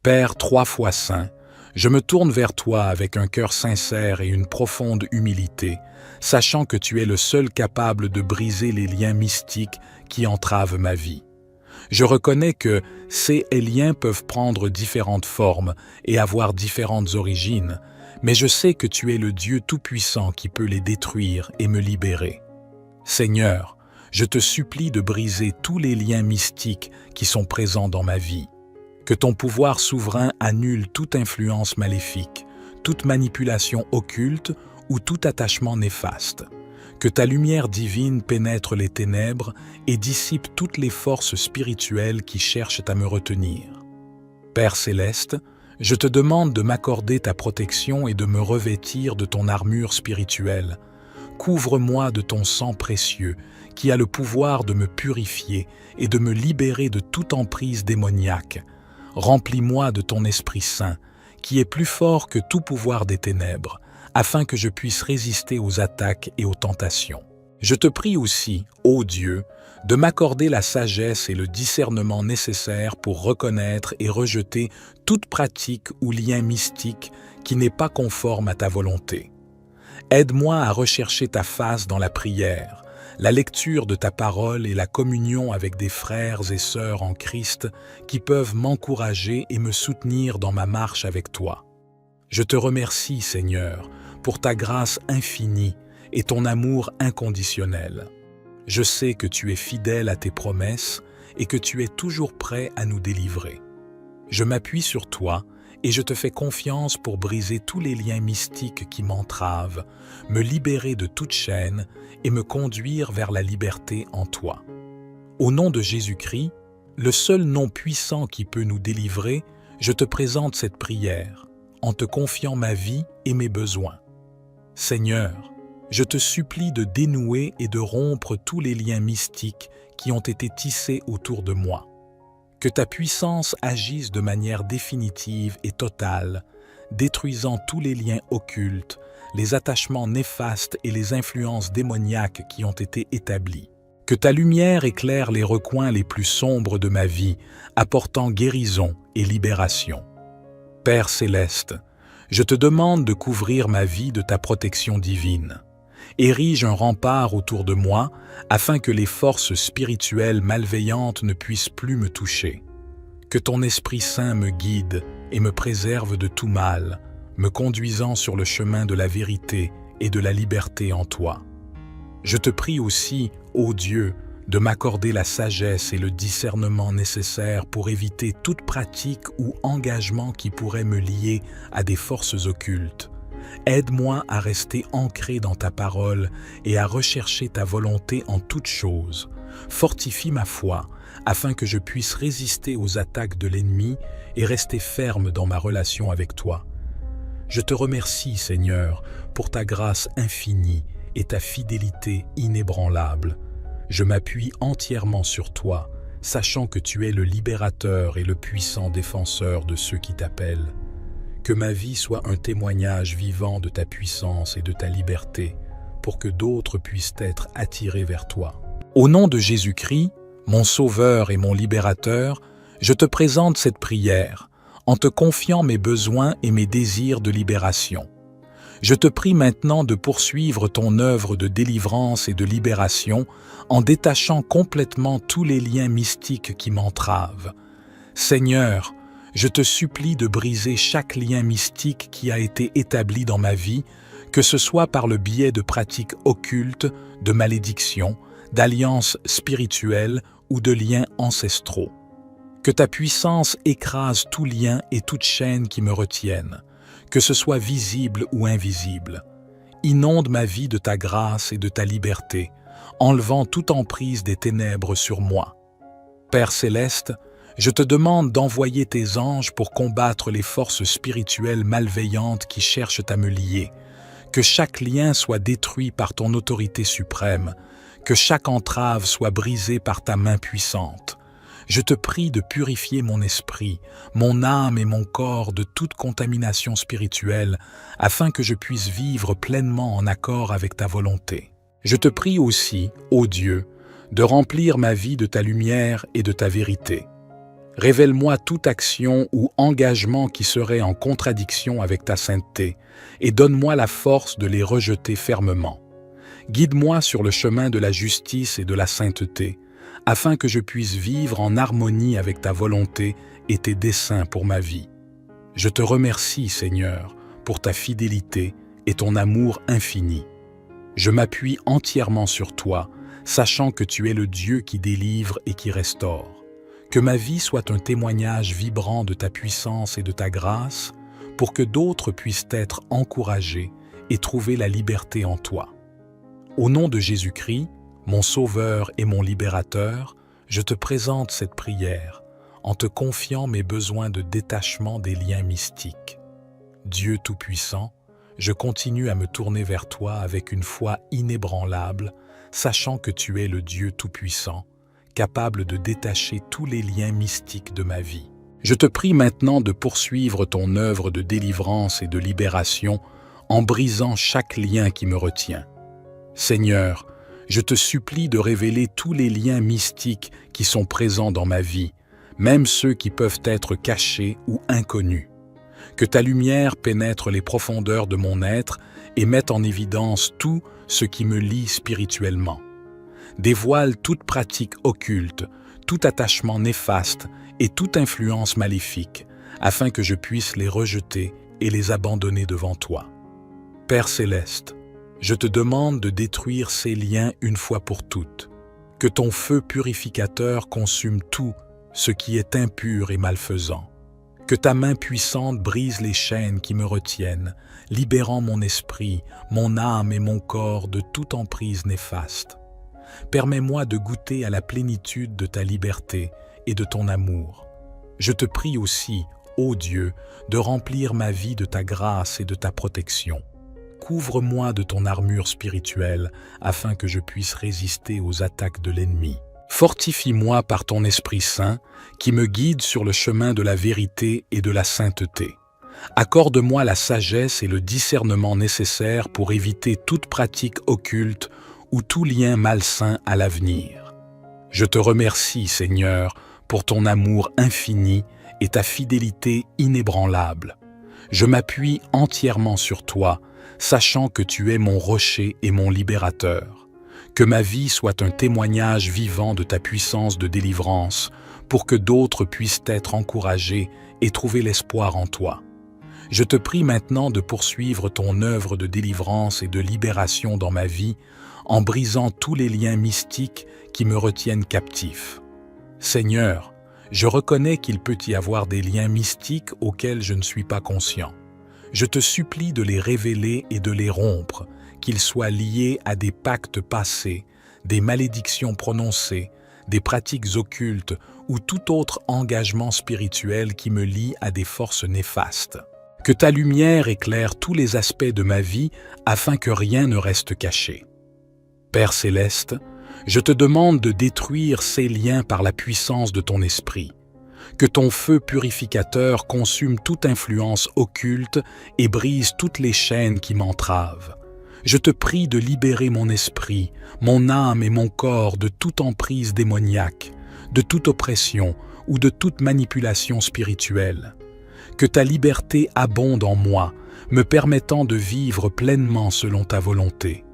Père 3 fois saint, je me tourne vers toi avec un cœur sincère et une profonde humilité, sachant que tu es le seul capable de briser les liens mystiques qui entravent ma vie. Je reconnais que ces liens peuvent prendre différentes formes et avoir différentes origines, mais je sais que tu es le Dieu Tout-Puissant qui peut les détruire et me libérer. Seigneur, je te supplie de briser tous les liens mystiques qui sont présents dans ma vie. Que ton pouvoir souverain annule toute influence maléfique, toute manipulation occulte ou tout attachement néfaste. Que ta lumière divine pénètre les ténèbres et dissipe toutes les forces spirituelles qui cherchent à me retenir. Père céleste, je te demande de m'accorder ta protection et de me revêtir de ton armure spirituelle. Couvre-moi de ton sang précieux, qui a le pouvoir de me purifier et de me libérer de toute emprise démoniaque. Remplis-moi de ton Esprit Saint, qui est plus fort que tout pouvoir des ténèbres, afin que je puisse résister aux attaques et aux tentations. Je te prie aussi, ô Dieu, de m'accorder la sagesse et le discernement nécessaires pour reconnaître et rejeter toute pratique ou lien mystique qui n'est pas conforme à ta volonté. Aide-moi à rechercher ta face dans la prière, la lecture de ta parole et la communion avec des frères et sœurs en Christ qui peuvent m'encourager et me soutenir dans ma marche avec toi. Je te remercie, Seigneur, pour ta grâce infinie et ton amour inconditionnel. Je sais que tu es fidèle à tes promesses et que tu es toujours prêt à nous délivrer. Je m'appuie sur toi et je te fais confiance pour briser tous les liens mystiques qui m'entravent, me libérer de toute chaîne et me conduire vers la liberté en toi. Au nom de Jésus-Christ, le seul nom puissant qui peut nous délivrer, je te présente cette prière, en te confiant ma vie et mes besoins. Seigneur, je te supplie de dénouer et de rompre tous les liens mystiques qui ont été tissés autour de moi. Que ta puissance agisse de manière définitive et totale, détruisant tous les liens occultes, les attachements néfastes et les influences démoniaques qui ont été établis. Que ta lumière éclaire les recoins les plus sombres de ma vie, apportant guérison et libération. Père céleste, je te demande de couvrir ma vie de ta protection divine. Érige un rempart autour de moi afin que les forces spirituelles malveillantes ne puissent plus me toucher. Que ton Esprit Saint me guide et me préserve de tout mal, me conduisant sur le chemin de la vérité et de la liberté en toi. Je te prie aussi, ô Dieu, de m'accorder la sagesse et le discernement nécessaires pour éviter toute pratique ou engagement qui pourrait me lier à des forces occultes. Aide-moi à rester ancré dans ta parole et à rechercher ta volonté en toutes choses. Fortifie ma foi, afin que je puisse résister aux attaques de l'ennemi et rester ferme dans ma relation avec toi. Je te remercie, Seigneur, pour ta grâce infinie et ta fidélité inébranlable. Je m'appuie entièrement sur toi, sachant que tu es le libérateur et le puissant défenseur de ceux qui t'appellent. Que ma vie soit un témoignage vivant de ta puissance et de ta liberté, pour que d'autres puissent être attirés vers toi. Au nom de Jésus-Christ, mon Sauveur et mon Libérateur, je te présente cette prière, en te confiant mes besoins et mes désirs de libération. Je te prie maintenant de poursuivre ton œuvre de délivrance et de libération en détachant complètement tous les liens mystiques qui m'entravent. Seigneur, je te supplie de briser chaque lien mystique qui a été établi dans ma vie, que ce soit par le biais de pratiques occultes, de malédictions, d'alliances spirituelles ou de liens ancestraux. Que ta puissance écrase tout lien et toute chaîne qui me retiennent, que ce soit visible ou invisible. Inonde ma vie de ta grâce et de ta liberté, enlevant toute emprise des ténèbres sur moi. Père céleste, je te demande d'envoyer tes anges pour combattre les forces spirituelles malveillantes qui cherchent à me lier. Que chaque lien soit détruit par ton autorité suprême, que chaque entrave soit brisée par ta main puissante. Je te prie de purifier mon esprit, mon âme et mon corps de toute contamination spirituelle, afin que je puisse vivre pleinement en accord avec ta volonté. Je te prie aussi, ô Dieu, de remplir ma vie de ta lumière et de ta vérité. Révèle-moi toute action ou engagement qui serait en contradiction avec ta sainteté, et donne-moi la force de les rejeter fermement. Guide-moi sur le chemin de la justice et de la sainteté, afin que je puisse vivre en harmonie avec ta volonté et tes desseins pour ma vie. Je te remercie, Seigneur, pour ta fidélité et ton amour infini. Je m'appuie entièrement sur toi, sachant que tu es le Dieu qui délivre et qui restaure. Que ma vie soit un témoignage vibrant de ta puissance et de ta grâce, pour que d'autres puissent être encouragés et trouver la liberté en toi. Au nom de Jésus-Christ, mon Sauveur et mon Libérateur, je te présente cette prière en te confiant mes besoins de détachement des liens mystiques. Dieu Tout-Puissant, je continue à me tourner vers toi avec une foi inébranlable, sachant que tu es le Dieu Tout-Puissant, capable de détacher tous les liens mystiques de ma vie. Je te prie maintenant de poursuivre ton œuvre de délivrance et de libération en brisant chaque lien qui me retient. Seigneur, je te supplie de révéler tous les liens mystiques qui sont présents dans ma vie, même ceux qui peuvent être cachés ou inconnus. Que ta lumière pénètre les profondeurs de mon être et mette en évidence tout ce qui me lie spirituellement. Dévoile toute pratique occulte, tout attachement néfaste et toute influence maléfique, afin que je puisse les rejeter et les abandonner devant toi. Père céleste, je te demande de détruire ces liens une fois pour toutes. Que ton feu purificateur consume tout ce qui est impur et malfaisant. Que ta main puissante brise les chaînes qui me retiennent, libérant mon esprit, mon âme et mon corps de toute emprise néfaste. Permets-moi de goûter à la plénitude de ta liberté et de ton amour. Je te prie aussi, ô Dieu, de remplir ma vie de ta grâce et de ta protection. Couvre-moi de ton armure spirituelle afin que je puisse résister aux attaques de l'ennemi. Fortifie-moi par ton Esprit Saint qui me guide sur le chemin de la vérité et de la sainteté. Accorde-moi la sagesse et le discernement nécessaires pour éviter toute pratique occulte ou tout lien malsain à l'avenir. Je te remercie, Seigneur, pour ton amour infini et ta fidélité inébranlable. Je m'appuie entièrement sur toi, sachant que tu es mon rocher et mon libérateur. Que ma vie soit un témoignage vivant de ta puissance de délivrance, pour que d'autres puissent être encouragés et trouver l'espoir en toi. Je te prie maintenant de poursuivre ton œuvre de délivrance et de libération dans ma vie, en brisant tous les liens mystiques qui me retiennent captif. Seigneur, je reconnais qu'il peut y avoir des liens mystiques auxquels je ne suis pas conscient. Je te supplie de les révéler et de les rompre, qu'ils soient liés à des pactes passés, des malédictions prononcées, des pratiques occultes ou tout autre engagement spirituel qui me lie à des forces néfastes. Que ta lumière éclaire tous les aspects de ma vie afin que rien ne reste caché. Père céleste, je te demande de détruire ces liens par la puissance de ton esprit. Que ton feu purificateur consume toute influence occulte et brise toutes les chaînes qui m'entravent. Je te prie de libérer mon esprit, mon âme et mon corps de toute emprise démoniaque, de toute oppression ou de toute manipulation spirituelle. Que ta liberté abonde en moi, me permettant de vivre pleinement selon ta volonté.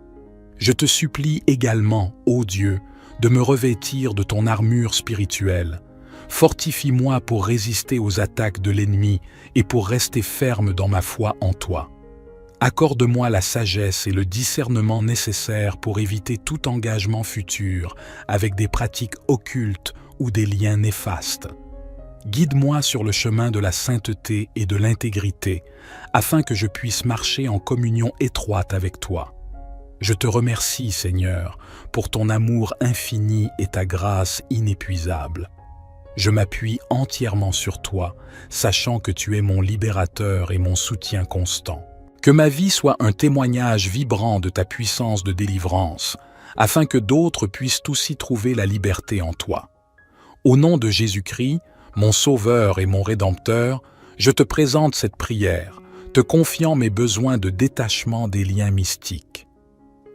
Je te supplie également, ô Dieu, de me revêtir de ton armure spirituelle. Fortifie-moi pour résister aux attaques de l'ennemi et pour rester ferme dans ma foi en toi. Accorde-moi la sagesse et le discernement nécessaires pour éviter tout engagement futur avec des pratiques occultes ou des liens néfastes. Guide-moi sur le chemin de la sainteté et de l'intégrité, afin que je puisse marcher en communion étroite avec toi. Je te remercie, Seigneur, pour ton amour infini et ta grâce inépuisable. Je m'appuie entièrement sur toi, sachant que tu es mon libérateur et mon soutien constant. Que ma vie soit un témoignage vibrant de ta puissance de délivrance, afin que d'autres puissent aussi trouver la liberté en toi. Au nom de Jésus-Christ, mon Sauveur et mon Rédempteur, je te présente cette prière, te confiant mes besoins de détachement des liens mystiques.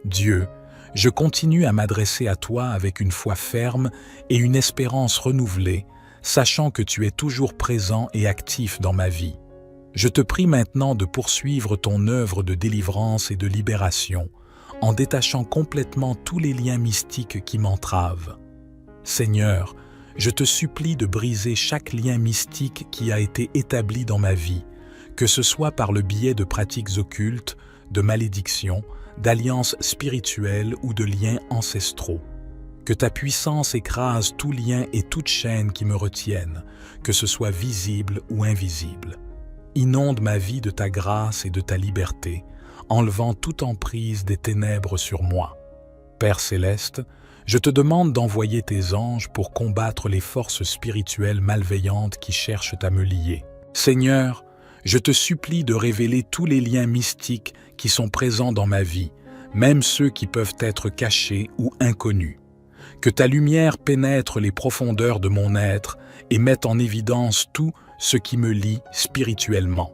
Dieu, je continue à m'adresser à toi avec une foi ferme et une espérance renouvelée, sachant que tu es toujours présent et actif dans ma vie. Je te prie maintenant de poursuivre ton œuvre de délivrance et de libération, en détachant complètement tous les liens mystiques qui m'entravent. Seigneur, je te supplie de briser chaque lien mystique qui a été établi dans ma vie, que ce soit par le biais de pratiques occultes, de malédictions, d'alliances spirituelles ou de liens ancestraux. Que ta puissance écrase tout lien et toute chaîne qui me retiennent, que ce soit visible ou invisible. Inonde ma vie de ta grâce et de ta liberté, enlevant toute emprise des ténèbres sur moi. Père céleste, je te demande d'envoyer tes anges pour combattre les forces spirituelles malveillantes qui cherchent à me lier. Seigneur, je te supplie de révéler tous les liens mystiques qui sont présents dans ma vie, même ceux qui peuvent être cachés ou inconnus. Que ta lumière pénètre les profondeurs de mon être et mette en évidence tout ce qui me lie spirituellement.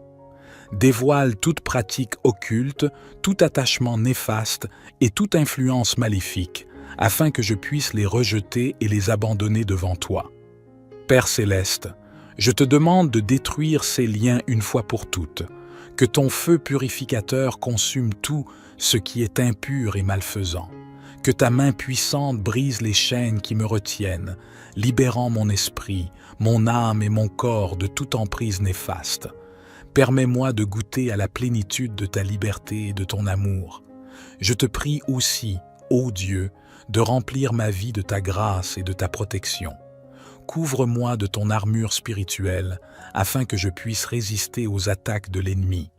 Dévoile toute pratique occulte, tout attachement néfaste et toute influence maléfique, afin que je puisse les rejeter et les abandonner devant toi. Père céleste, je te demande de détruire ces liens une fois pour toutes, que ton feu purificateur consume tout ce qui est impur et malfaisant, que ta main puissante brise les chaînes qui me retiennent, libérant mon esprit, mon âme et mon corps de toute emprise néfaste. Permets-moi de goûter à la plénitude de ta liberté et de ton amour. Je te prie aussi, ô Dieu, de remplir ma vie de ta grâce et de ta protection. Couvre-moi de ton armure spirituelle, afin que je puisse résister aux attaques de l'ennemi.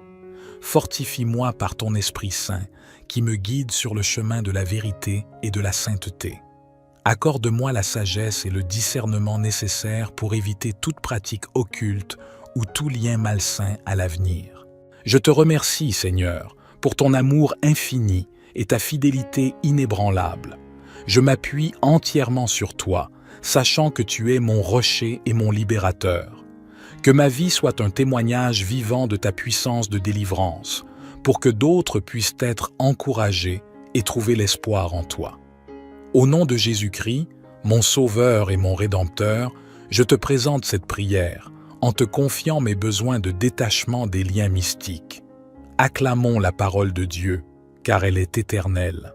Fortifie-moi par ton Esprit Saint, qui me guide sur le chemin de la vérité et de la sainteté. Accorde-moi la sagesse et le discernement nécessaires pour éviter toute pratique occulte ou tout lien malsain à l'avenir. Je te remercie, Seigneur, pour ton amour infini et ta fidélité inébranlable. Je m'appuie entièrement sur toi, sachant que tu es mon rocher et mon libérateur. Que ma vie soit un témoignage vivant de ta puissance de délivrance, pour que d'autres puissent être encouragés et trouver l'espoir en toi. Au nom de Jésus-Christ, mon Sauveur et mon Rédempteur, je te présente cette prière, en te confiant mes besoins de détachement des liens mystiques. Acclamons la parole de Dieu, car elle est éternelle.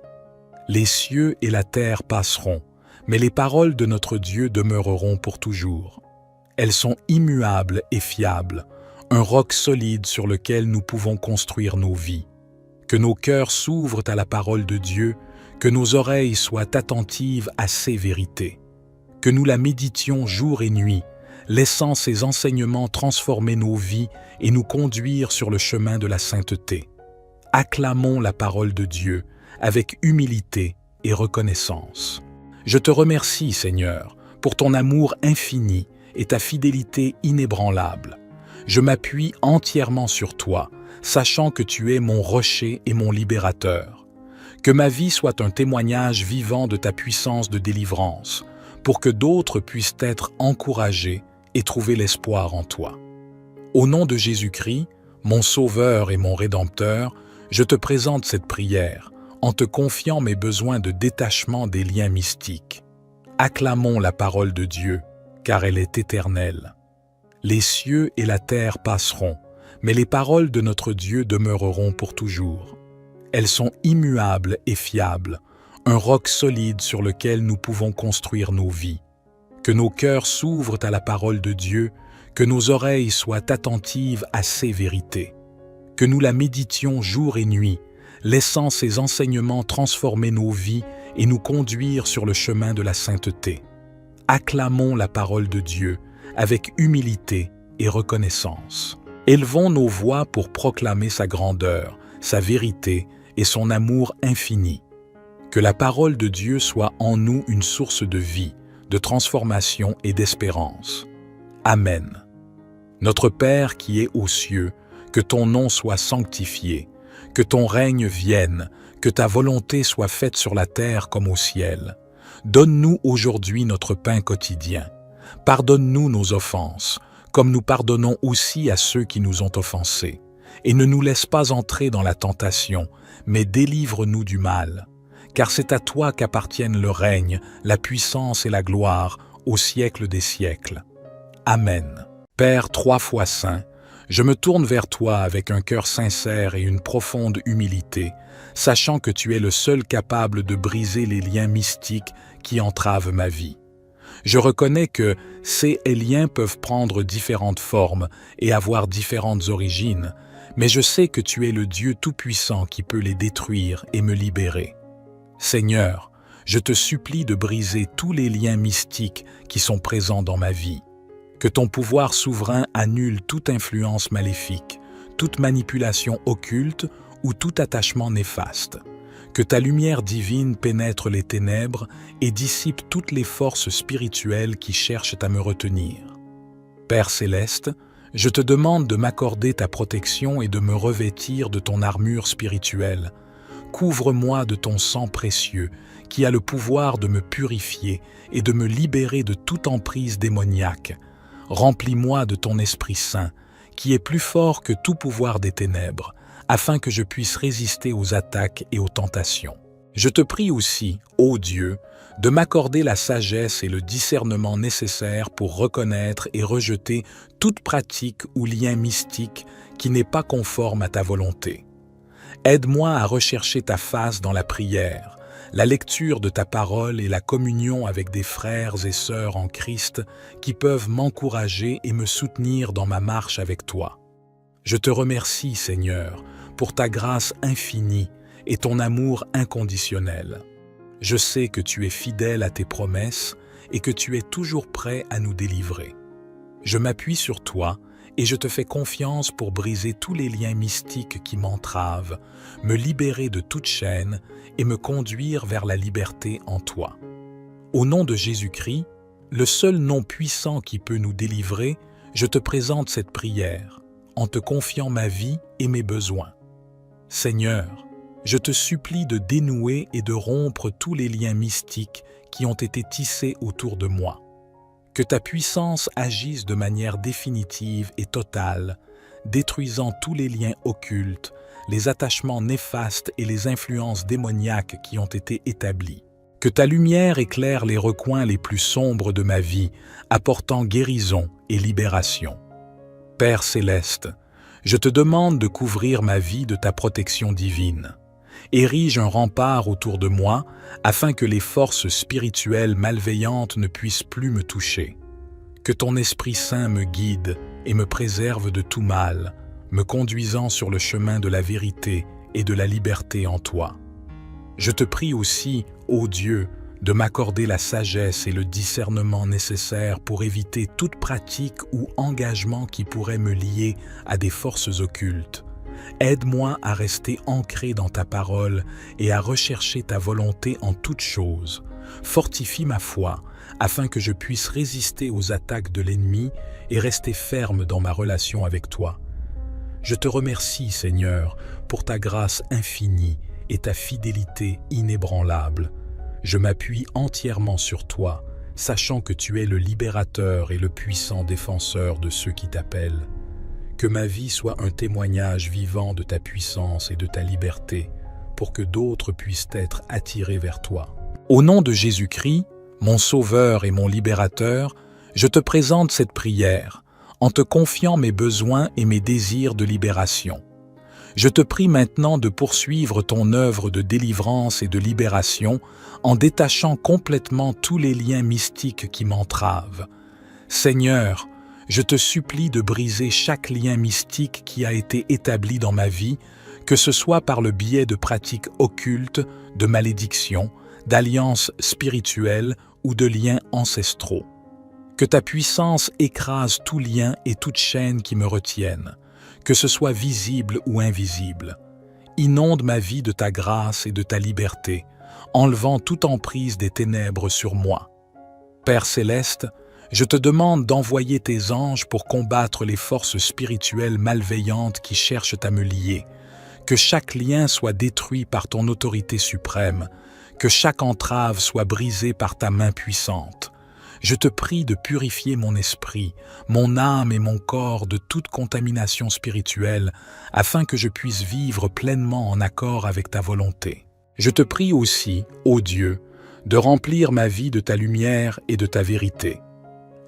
Les cieux et la terre passeront, mais les paroles de notre Dieu demeureront pour toujours. Elles sont immuables et fiables, un roc solide sur lequel nous pouvons construire nos vies. Que nos cœurs s'ouvrent à la parole de Dieu, que nos oreilles soient attentives à ses vérités. Que nous la méditions jour et nuit, laissant ses enseignements transformer nos vies et nous conduire sur le chemin de la sainteté. Acclamons la parole de Dieu avec humilité et reconnaissance. Je te remercie, Seigneur, pour ton amour infini et ta fidélité inébranlable. Je m'appuie entièrement sur toi, sachant que tu es mon rocher et mon libérateur. Que ma vie soit un témoignage vivant de ta puissance de délivrance, pour que d'autres puissent être encouragés et trouver l'espoir en toi. Au nom de Jésus-Christ, mon Sauveur et mon Rédempteur, je te présente cette prière, en te confiant mes besoins de détachement des liens mystiques. Acclamons la parole de Dieu, car elle est éternelle. Les cieux et la terre passeront, mais les paroles de notre Dieu demeureront pour toujours. Elles sont immuables et fiables, un roc solide sur lequel nous pouvons construire nos vies. Que nos cœurs s'ouvrent à la parole de Dieu, que nos oreilles soient attentives à ses vérités. Que nous la méditions jour et nuit, laissant ses enseignements transformer nos vies et nous conduire sur le chemin de la sainteté. Acclamons la parole de Dieu avec humilité et reconnaissance. Élevons nos voix pour proclamer sa grandeur, sa vérité et son amour infini. Que la parole de Dieu soit en nous une source de vie, de transformation et d'espérance. Amen. Notre Père qui es aux cieux, que ton nom soit sanctifié, que ton règne vienne, que ta volonté soit faite sur la terre comme au ciel. Donne-nous aujourd'hui notre pain quotidien. Pardonne-nous nos offenses, comme nous pardonnons aussi à ceux qui nous ont offensés. Et ne nous laisse pas entrer dans la tentation, mais délivre-nous du mal. Car c'est à toi qu'appartiennent le règne, la puissance et la gloire, au siècle des siècles. Amen. Père 3 fois saint, je me tourne vers toi avec un cœur sincère et une profonde humilité, sachant que tu es le seul capable de briser les liens mystiques qui entravent ma vie. Je reconnais que ces liens peuvent prendre différentes formes et avoir différentes origines, mais je sais que tu es le Dieu Tout-Puissant qui peut les détruire et me libérer. Seigneur, je te supplie de briser tous les liens mystiques qui sont présents dans ma vie. Que ton pouvoir souverain annule toute influence maléfique, toute manipulation occulte ou tout attachement néfaste. Que ta lumière divine pénètre les ténèbres et dissipe toutes les forces spirituelles qui cherchent à me retenir. Père céleste, je te demande de m'accorder ta protection et de me revêtir de ton armure spirituelle. Couvre-moi de ton sang précieux, qui a le pouvoir de me purifier et de me libérer de toute emprise démoniaque. Remplis-moi de ton Esprit Saint, qui est plus fort que tout pouvoir des ténèbres, afin que je puisse résister aux attaques et aux tentations. Je te prie aussi, ô Dieu, de m'accorder la sagesse et le discernement nécessaires pour reconnaître et rejeter toute pratique ou lien mystique qui n'est pas conforme à ta volonté. Aide-moi à rechercher ta face dans la prière, la lecture de ta parole et la communion avec des frères et sœurs en Christ qui peuvent m'encourager et me soutenir dans ma marche avec toi. Je te remercie, Seigneur, pour ta grâce infinie et ton amour inconditionnel. Je sais que tu es fidèle à tes promesses et que tu es toujours prêt à nous délivrer. Je m'appuie sur toi et je te fais confiance pour briser tous les liens mystiques qui m'entravent, me libérer de toute chaîne et me conduire vers la liberté en toi. Au nom de Jésus-Christ, le seul nom puissant qui peut nous délivrer, je te présente cette prière, en te confiant ma vie et mes besoins. Seigneur, je te supplie de dénouer et de rompre tous les liens mystiques qui ont été tissés autour de moi. Que ta puissance agisse de manière définitive et totale, détruisant tous les liens occultes, les attachements néfastes et les influences démoniaques qui ont été établis. Que ta lumière éclaire les recoins les plus sombres de ma vie, apportant guérison et libération. Père céleste, je te demande de couvrir ma vie de ta protection divine. Érige un rempart autour de moi afin que les forces spirituelles malveillantes ne puissent plus me toucher. Que ton Esprit Saint me guide et me préserve de tout mal, me conduisant sur le chemin de la vérité et de la liberté en toi. Je te prie aussi, ô Dieu, de m'accorder la sagesse et le discernement nécessaires pour éviter toute pratique ou engagement qui pourrait me lier à des forces occultes. Aide-moi à rester ancré dans ta parole et à rechercher ta volonté en toutes choses. Fortifie ma foi, afin que je puisse résister aux attaques de l'ennemi et rester ferme dans ma relation avec toi. Je te remercie, Seigneur, pour ta grâce infinie et ta fidélité inébranlable. Je m'appuie entièrement sur toi, sachant que tu es le libérateur et le puissant défenseur de ceux qui t'appellent. Que ma vie soit un témoignage vivant de ta puissance et de ta liberté, pour que d'autres puissent être attirés vers toi. Au nom de Jésus-Christ, mon Sauveur et mon Libérateur, je te présente cette prière, en te confiant mes besoins et mes désirs de libération. Je te prie maintenant de poursuivre ton œuvre de délivrance et de libération en détachant complètement tous les liens mystiques qui m'entravent. Seigneur, je te supplie de briser chaque lien mystique qui a été établi dans ma vie, que ce soit par le biais de pratiques occultes, de malédictions, d'alliances spirituelles ou de liens ancestraux. Que ta puissance écrase tout lien et toute chaîne qui me retiennent, que ce soit visible ou invisible. Inonde ma vie de ta grâce et de ta liberté, enlevant toute emprise des ténèbres sur moi. Père céleste, je te demande d'envoyer tes anges pour combattre les forces spirituelles malveillantes qui cherchent à me lier. Que chaque lien soit détruit par ton autorité suprême, que chaque entrave soit brisée par ta main puissante. Je te prie de purifier mon esprit, mon âme et mon corps de toute contamination spirituelle, afin que je puisse vivre pleinement en accord avec ta volonté. Je te prie aussi, ô Dieu, de remplir ma vie de ta lumière et de ta vérité.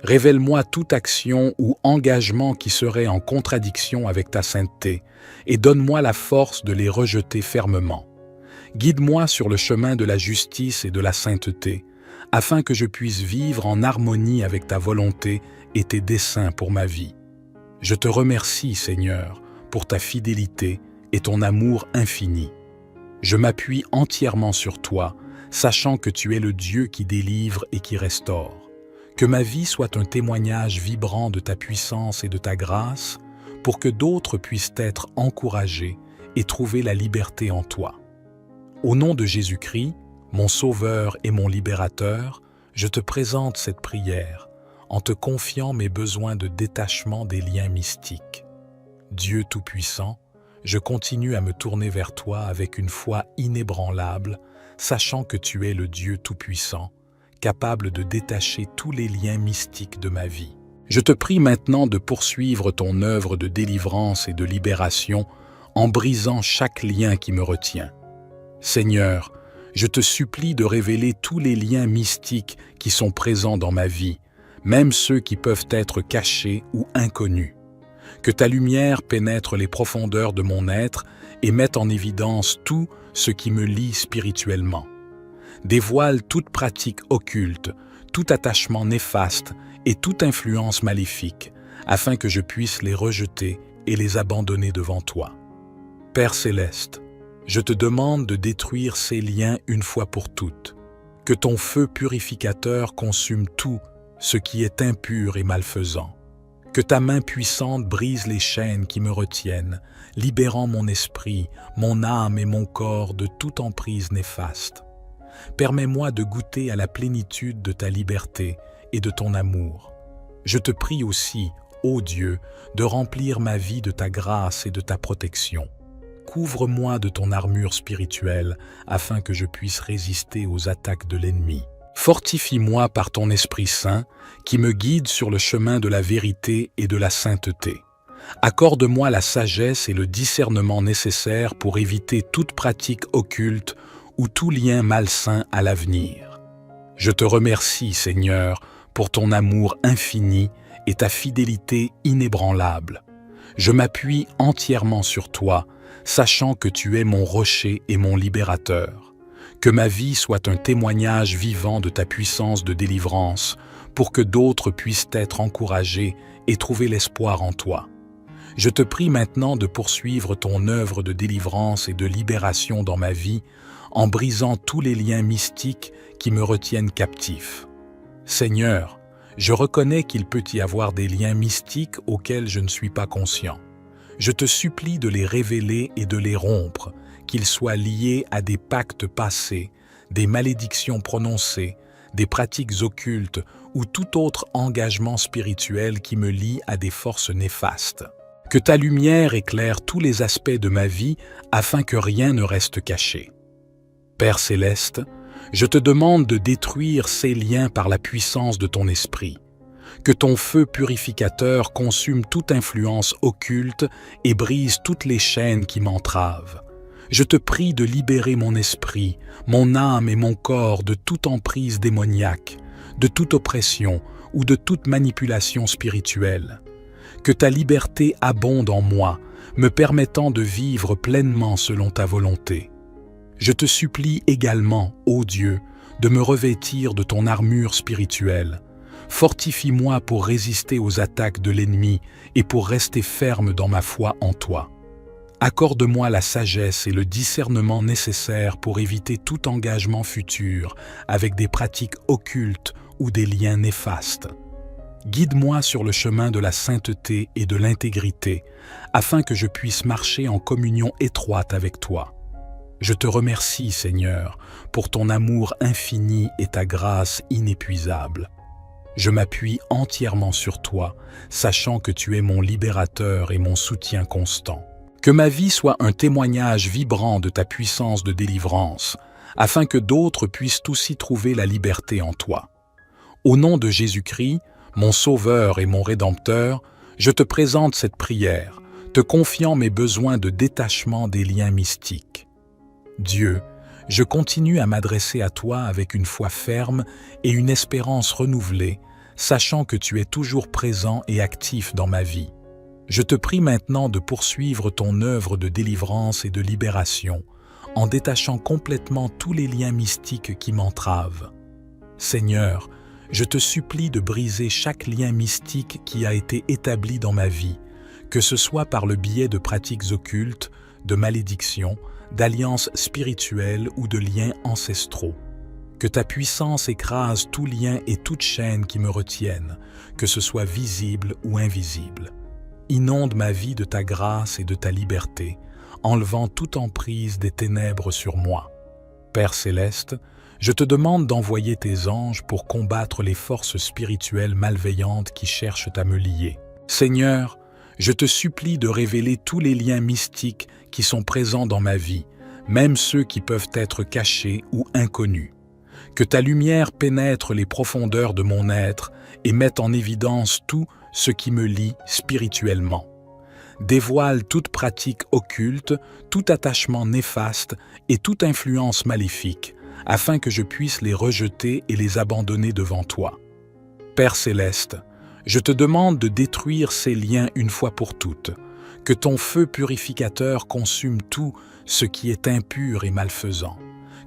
Révèle-moi toute action ou engagement qui serait en contradiction avec ta sainteté et donne-moi la force de les rejeter fermement. Guide-moi sur le chemin de la justice et de la sainteté, afin que je puisse vivre en harmonie avec ta volonté et tes desseins pour ma vie. Je te remercie, Seigneur, pour ta fidélité et ton amour infini. Je m'appuie entièrement sur toi, sachant que tu es le Dieu qui délivre et qui restaure. Que ma vie soit un témoignage vibrant de ta puissance et de ta grâce, pour que d'autres puissent être encouragés et trouver la liberté en toi. Au nom de Jésus-Christ, mon Sauveur et mon Libérateur, je te présente cette prière en te confiant mes besoins de détachement des liens mystiques. Dieu Tout-Puissant, je continue à me tourner vers toi avec une foi inébranlable, sachant que tu es le Dieu Tout-Puissant, capable de détacher tous les liens mystiques de ma vie. Je te prie maintenant de poursuivre ton œuvre de délivrance et de libération en brisant chaque lien qui me retient. Seigneur, je te supplie de révéler tous les liens mystiques qui sont présents dans ma vie, même ceux qui peuvent être cachés ou inconnus. Que ta lumière pénètre les profondeurs de mon être et mette en évidence tout ce qui me lie spirituellement. Dévoile toute pratique occulte, tout attachement néfaste et toute influence maléfique, afin que je puisse les rejeter et les abandonner devant toi. Père céleste, je te demande de détruire ces liens une fois pour toutes. Que ton feu purificateur consume tout ce qui est impur et malfaisant. Que ta main puissante brise les chaînes qui me retiennent, libérant mon esprit, mon âme et mon corps de toute emprise néfaste. Permets-moi de goûter à la plénitude de ta liberté et de ton amour. Je te prie aussi, ô Dieu, de remplir ma vie de ta grâce et de ta protection. Couvre-moi de ton armure spirituelle afin que je puisse résister aux attaques de l'ennemi. Fortifie-moi par ton Esprit Saint qui me guide sur le chemin de la vérité et de la sainteté. Accorde-moi la sagesse et le discernement nécessaires pour éviter toute pratique occulte ou tout lien malsain à l'avenir. Je te remercie, Seigneur, pour ton amour infini et ta fidélité inébranlable. Je m'appuie entièrement sur toi, sachant que tu es mon rocher et mon libérateur. Que ma vie soit un témoignage vivant de ta puissance de délivrance, pour que d'autres puissent être encouragés et trouver l'espoir en toi. Je te prie maintenant de poursuivre ton œuvre de délivrance et de libération dans ma vie, en brisant tous les liens mystiques qui me retiennent captif. Seigneur, je reconnais qu'il peut y avoir des liens mystiques auxquels je ne suis pas conscient. Je te supplie de les révéler et de les rompre, qu'ils soient liés à des pactes passés, des malédictions prononcées, des pratiques occultes ou tout autre engagement spirituel qui me lie à des forces néfastes. Que ta lumière éclaire tous les aspects de ma vie afin que rien ne reste caché. Père céleste, je te demande de détruire ces liens par la puissance de ton esprit. Que ton feu purificateur consume toute influence occulte et brise toutes les chaînes qui m'entravent. Je te prie de libérer mon esprit, mon âme et mon corps de toute emprise démoniaque, de toute oppression ou de toute manipulation spirituelle. Que ta liberté abonde en moi, me permettant de vivre pleinement selon ta volonté. Je te supplie également, ô Dieu, de me revêtir de ton armure spirituelle. Fortifie-moi pour résister aux attaques de l'ennemi et pour rester ferme dans ma foi en toi. Accorde-moi la sagesse et le discernement nécessaires pour éviter tout engagement futur avec des pratiques occultes ou des liens néfastes. Guide-moi sur le chemin de la sainteté et de l'intégrité, afin que je puisse marcher en communion étroite avec toi. Je te remercie, Seigneur, pour ton amour infini et ta grâce inépuisable. Je m'appuie entièrement sur toi, sachant que tu es mon libérateur et mon soutien constant. Que ma vie soit un témoignage vibrant de ta puissance de délivrance, afin que d'autres puissent aussi trouver la liberté en toi. Au nom de Jésus-Christ, mon Sauveur et mon Rédempteur, je te présente cette prière, te confiant mes besoins de détachement des liens mystiques. Dieu, je continue à m'adresser à toi avec une foi ferme et une espérance renouvelée, sachant que tu es toujours présent et actif dans ma vie. Je te prie maintenant de poursuivre ton œuvre de délivrance et de libération, en détachant complètement tous les liens mystiques qui m'entravent. Seigneur, je te supplie de briser chaque lien mystique qui a été établi dans ma vie, que ce soit par le biais de pratiques occultes, de malédictions, d'alliances spirituelles ou de liens ancestraux. Que ta puissance écrase tout lien et toute chaîne qui me retiennent, que ce soit visible ou invisible. Inonde ma vie de ta grâce et de ta liberté, enlevant toute emprise des ténèbres sur moi. Père céleste, je te demande d'envoyer tes anges pour combattre les forces spirituelles malveillantes qui cherchent à me lier. Seigneur, je te supplie de révéler tous les liens mystiques qui sont présents dans ma vie, même ceux qui peuvent être cachés ou inconnus. Que ta lumière pénètre les profondeurs de mon être et mette en évidence tout ce qui me lie spirituellement. Dévoile toute pratique occulte, tout attachement néfaste et toute influence maléfique, afin que je puisse les rejeter et les abandonner devant toi. Père céleste, je te demande de détruire ces liens une fois pour toutes, que ton feu purificateur consume tout ce qui est impur et malfaisant,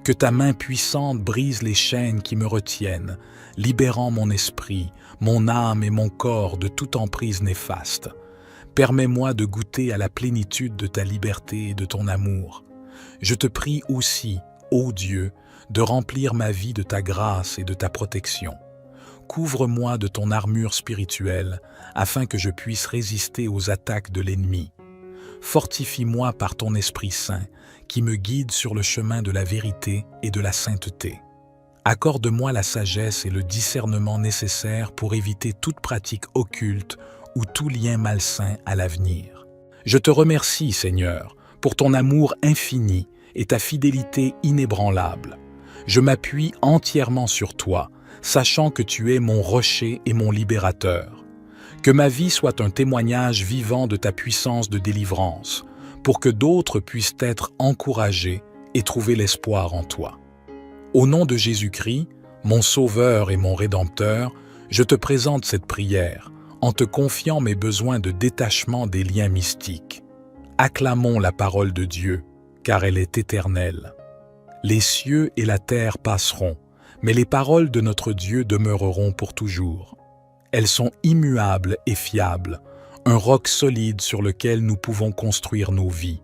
que ta main puissante brise les chaînes qui me retiennent, libérant mon esprit, mon âme et mon corps de toute emprise néfaste. Permets-moi de goûter à la plénitude de ta liberté et de ton amour. Je te prie aussi, ô Dieu, de remplir ma vie de ta grâce et de ta protection. Couvre-moi de ton armure spirituelle, afin que je puisse résister aux attaques de l'ennemi. Fortifie-moi par ton Esprit Saint, qui me guide sur le chemin de la vérité et de la sainteté. Accorde-moi la sagesse et le discernement nécessaires pour éviter toute pratique occulte ou tout lien malsain à l'avenir. Je te remercie, Seigneur, pour ton amour infini et ta fidélité inébranlable. Je m'appuie entièrement sur toi, sachant que tu es mon rocher et mon libérateur. Que ma vie soit un témoignage vivant de ta puissance de délivrance, pour que d'autres puissent être encouragés et trouver l'espoir en toi. Au nom de Jésus-Christ, mon Sauveur et mon Rédempteur, je te présente cette prière, en te confiant mes besoins de détachement des liens mystiques. Acclamons la parole de Dieu, car elle est éternelle. Les cieux et la terre passeront, mais les paroles de notre Dieu demeureront pour toujours. Elles sont immuables et fiables, un roc solide sur lequel nous pouvons construire nos vies.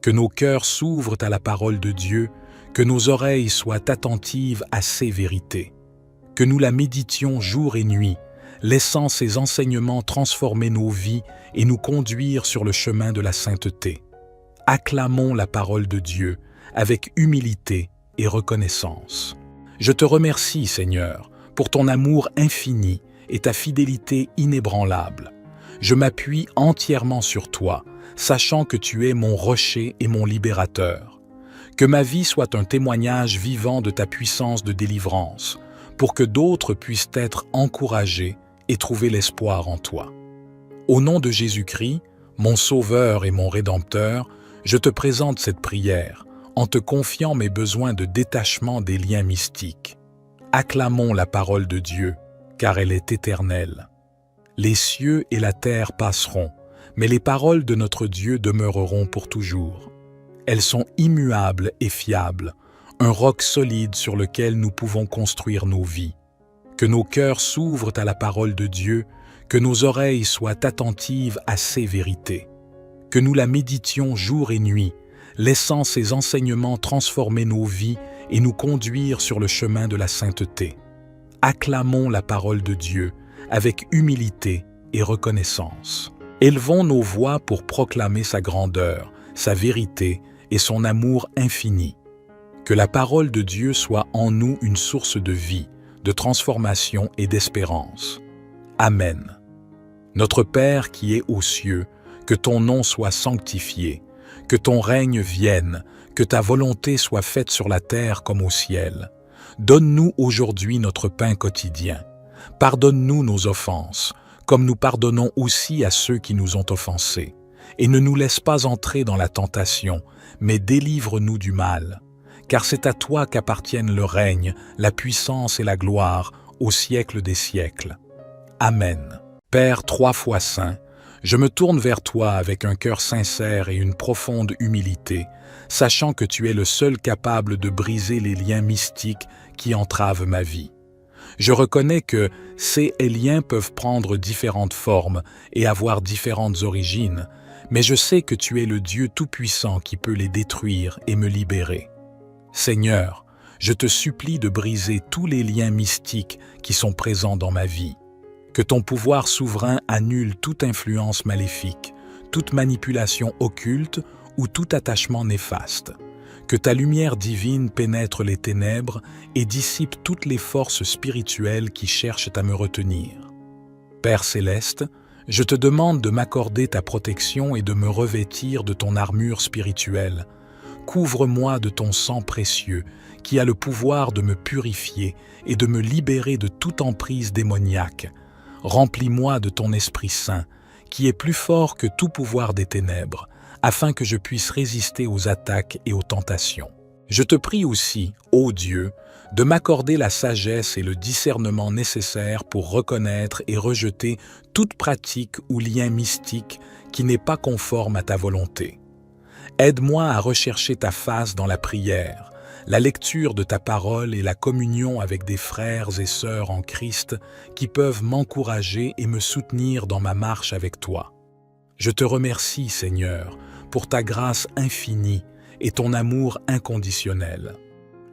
Que nos cœurs s'ouvrent à la parole de Dieu, que nos oreilles soient attentives à ses vérités. Que nous la méditions jour et nuit, laissant ses enseignements transformer nos vies et nous conduire sur le chemin de la sainteté. Acclamons la parole de Dieu avec humilité et reconnaissance. Je te remercie, Seigneur, pour ton amour infini et ta fidélité inébranlable. Je m'appuie entièrement sur toi, sachant que tu es mon rocher et mon libérateur. Que ma vie soit un témoignage vivant de ta puissance de délivrance, pour que d'autres puissent être encouragés et trouver l'espoir en toi. Au nom de Jésus-Christ, mon Sauveur et mon Rédempteur, je te présente cette prière, en te confiant mes besoins de détachement des liens mystiques. Acclamons la parole de Dieu, car elle est éternelle. Les cieux et la terre passeront, mais les paroles de notre Dieu demeureront pour toujours. Elles sont immuables et fiables, un roc solide sur lequel nous pouvons construire nos vies. Que nos cœurs s'ouvrent à la parole de Dieu, que nos oreilles soient attentives à ses vérités. Que nous la méditions jour et nuit, laissant ses enseignements transformer nos vies et nous conduire sur le chemin de la sainteté. Acclamons la parole de Dieu avec humilité et reconnaissance. Élevons nos voix pour proclamer sa grandeur, sa vérité et son amour infini. Que la parole de Dieu soit en nous une source de vie, de transformation et d'espérance. Amen. Notre Père qui es aux cieux, que ton nom soit sanctifié, que ton règne vienne, que ta volonté soit faite sur la terre comme au ciel. Donne-nous aujourd'hui notre pain quotidien. Pardonne-nous nos offenses, comme nous pardonnons aussi à ceux qui nous ont offensés. Et ne nous laisse pas entrer dans la tentation, mais délivre-nous du mal. Car c'est à toi qu'appartiennent le règne, la puissance et la gloire, au siècle des siècles. Amen. Père 3 fois saint, je me tourne vers toi avec un cœur sincère et une profonde humilité, sachant que tu es le seul capable de briser les liens mystiques qui entravent ma vie. Je reconnais que ces liens peuvent prendre différentes formes et avoir différentes origines, mais je sais que tu es le Dieu Tout-Puissant qui peut les détruire et me libérer. Seigneur, je te supplie de briser tous les liens mystiques qui sont présents dans ma vie. Que ton pouvoir souverain annule toute influence maléfique, toute manipulation occulte ou tout attachement néfaste. Que ta lumière divine pénètre les ténèbres et dissipe toutes les forces spirituelles qui cherchent à me retenir. Père céleste, je te demande de m'accorder ta protection et de me revêtir de ton armure spirituelle. Couvre-moi de ton sang précieux, qui a le pouvoir de me purifier et de me libérer de toute emprise démoniaque. Remplis-moi de ton Esprit Saint, qui est plus fort que tout pouvoir des ténèbres, afin que je puisse résister aux attaques et aux tentations. Je te prie aussi, ô Dieu, de m'accorder la sagesse et le discernement nécessaires pour reconnaître et rejeter toute pratique ou lien mystique qui n'est pas conforme à ta volonté. Aide-moi à rechercher ta face dans la prière, la lecture de ta parole et la communion avec des frères et sœurs en Christ qui peuvent m'encourager et me soutenir dans ma marche avec toi. Je te remercie, Seigneur, pour ta grâce infinie et ton amour inconditionnel.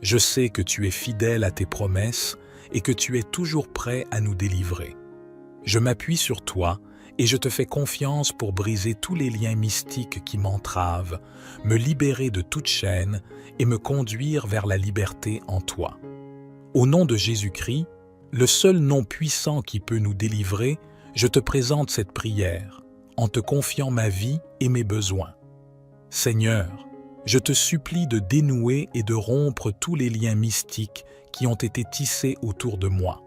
Je sais que tu es fidèle à tes promesses et que tu es toujours prêt à nous délivrer. Je m'appuie sur toi et je te fais confiance pour briser tous les liens mystiques qui m'entravent, me libérer de toute chaîne et me conduire vers la liberté en toi. Au nom de Jésus-Christ, le seul nom puissant qui peut nous délivrer, je te présente cette prière, en te confiant ma vie et mes besoins. Seigneur, je te supplie de dénouer et de rompre tous les liens mystiques qui ont été tissés autour de moi.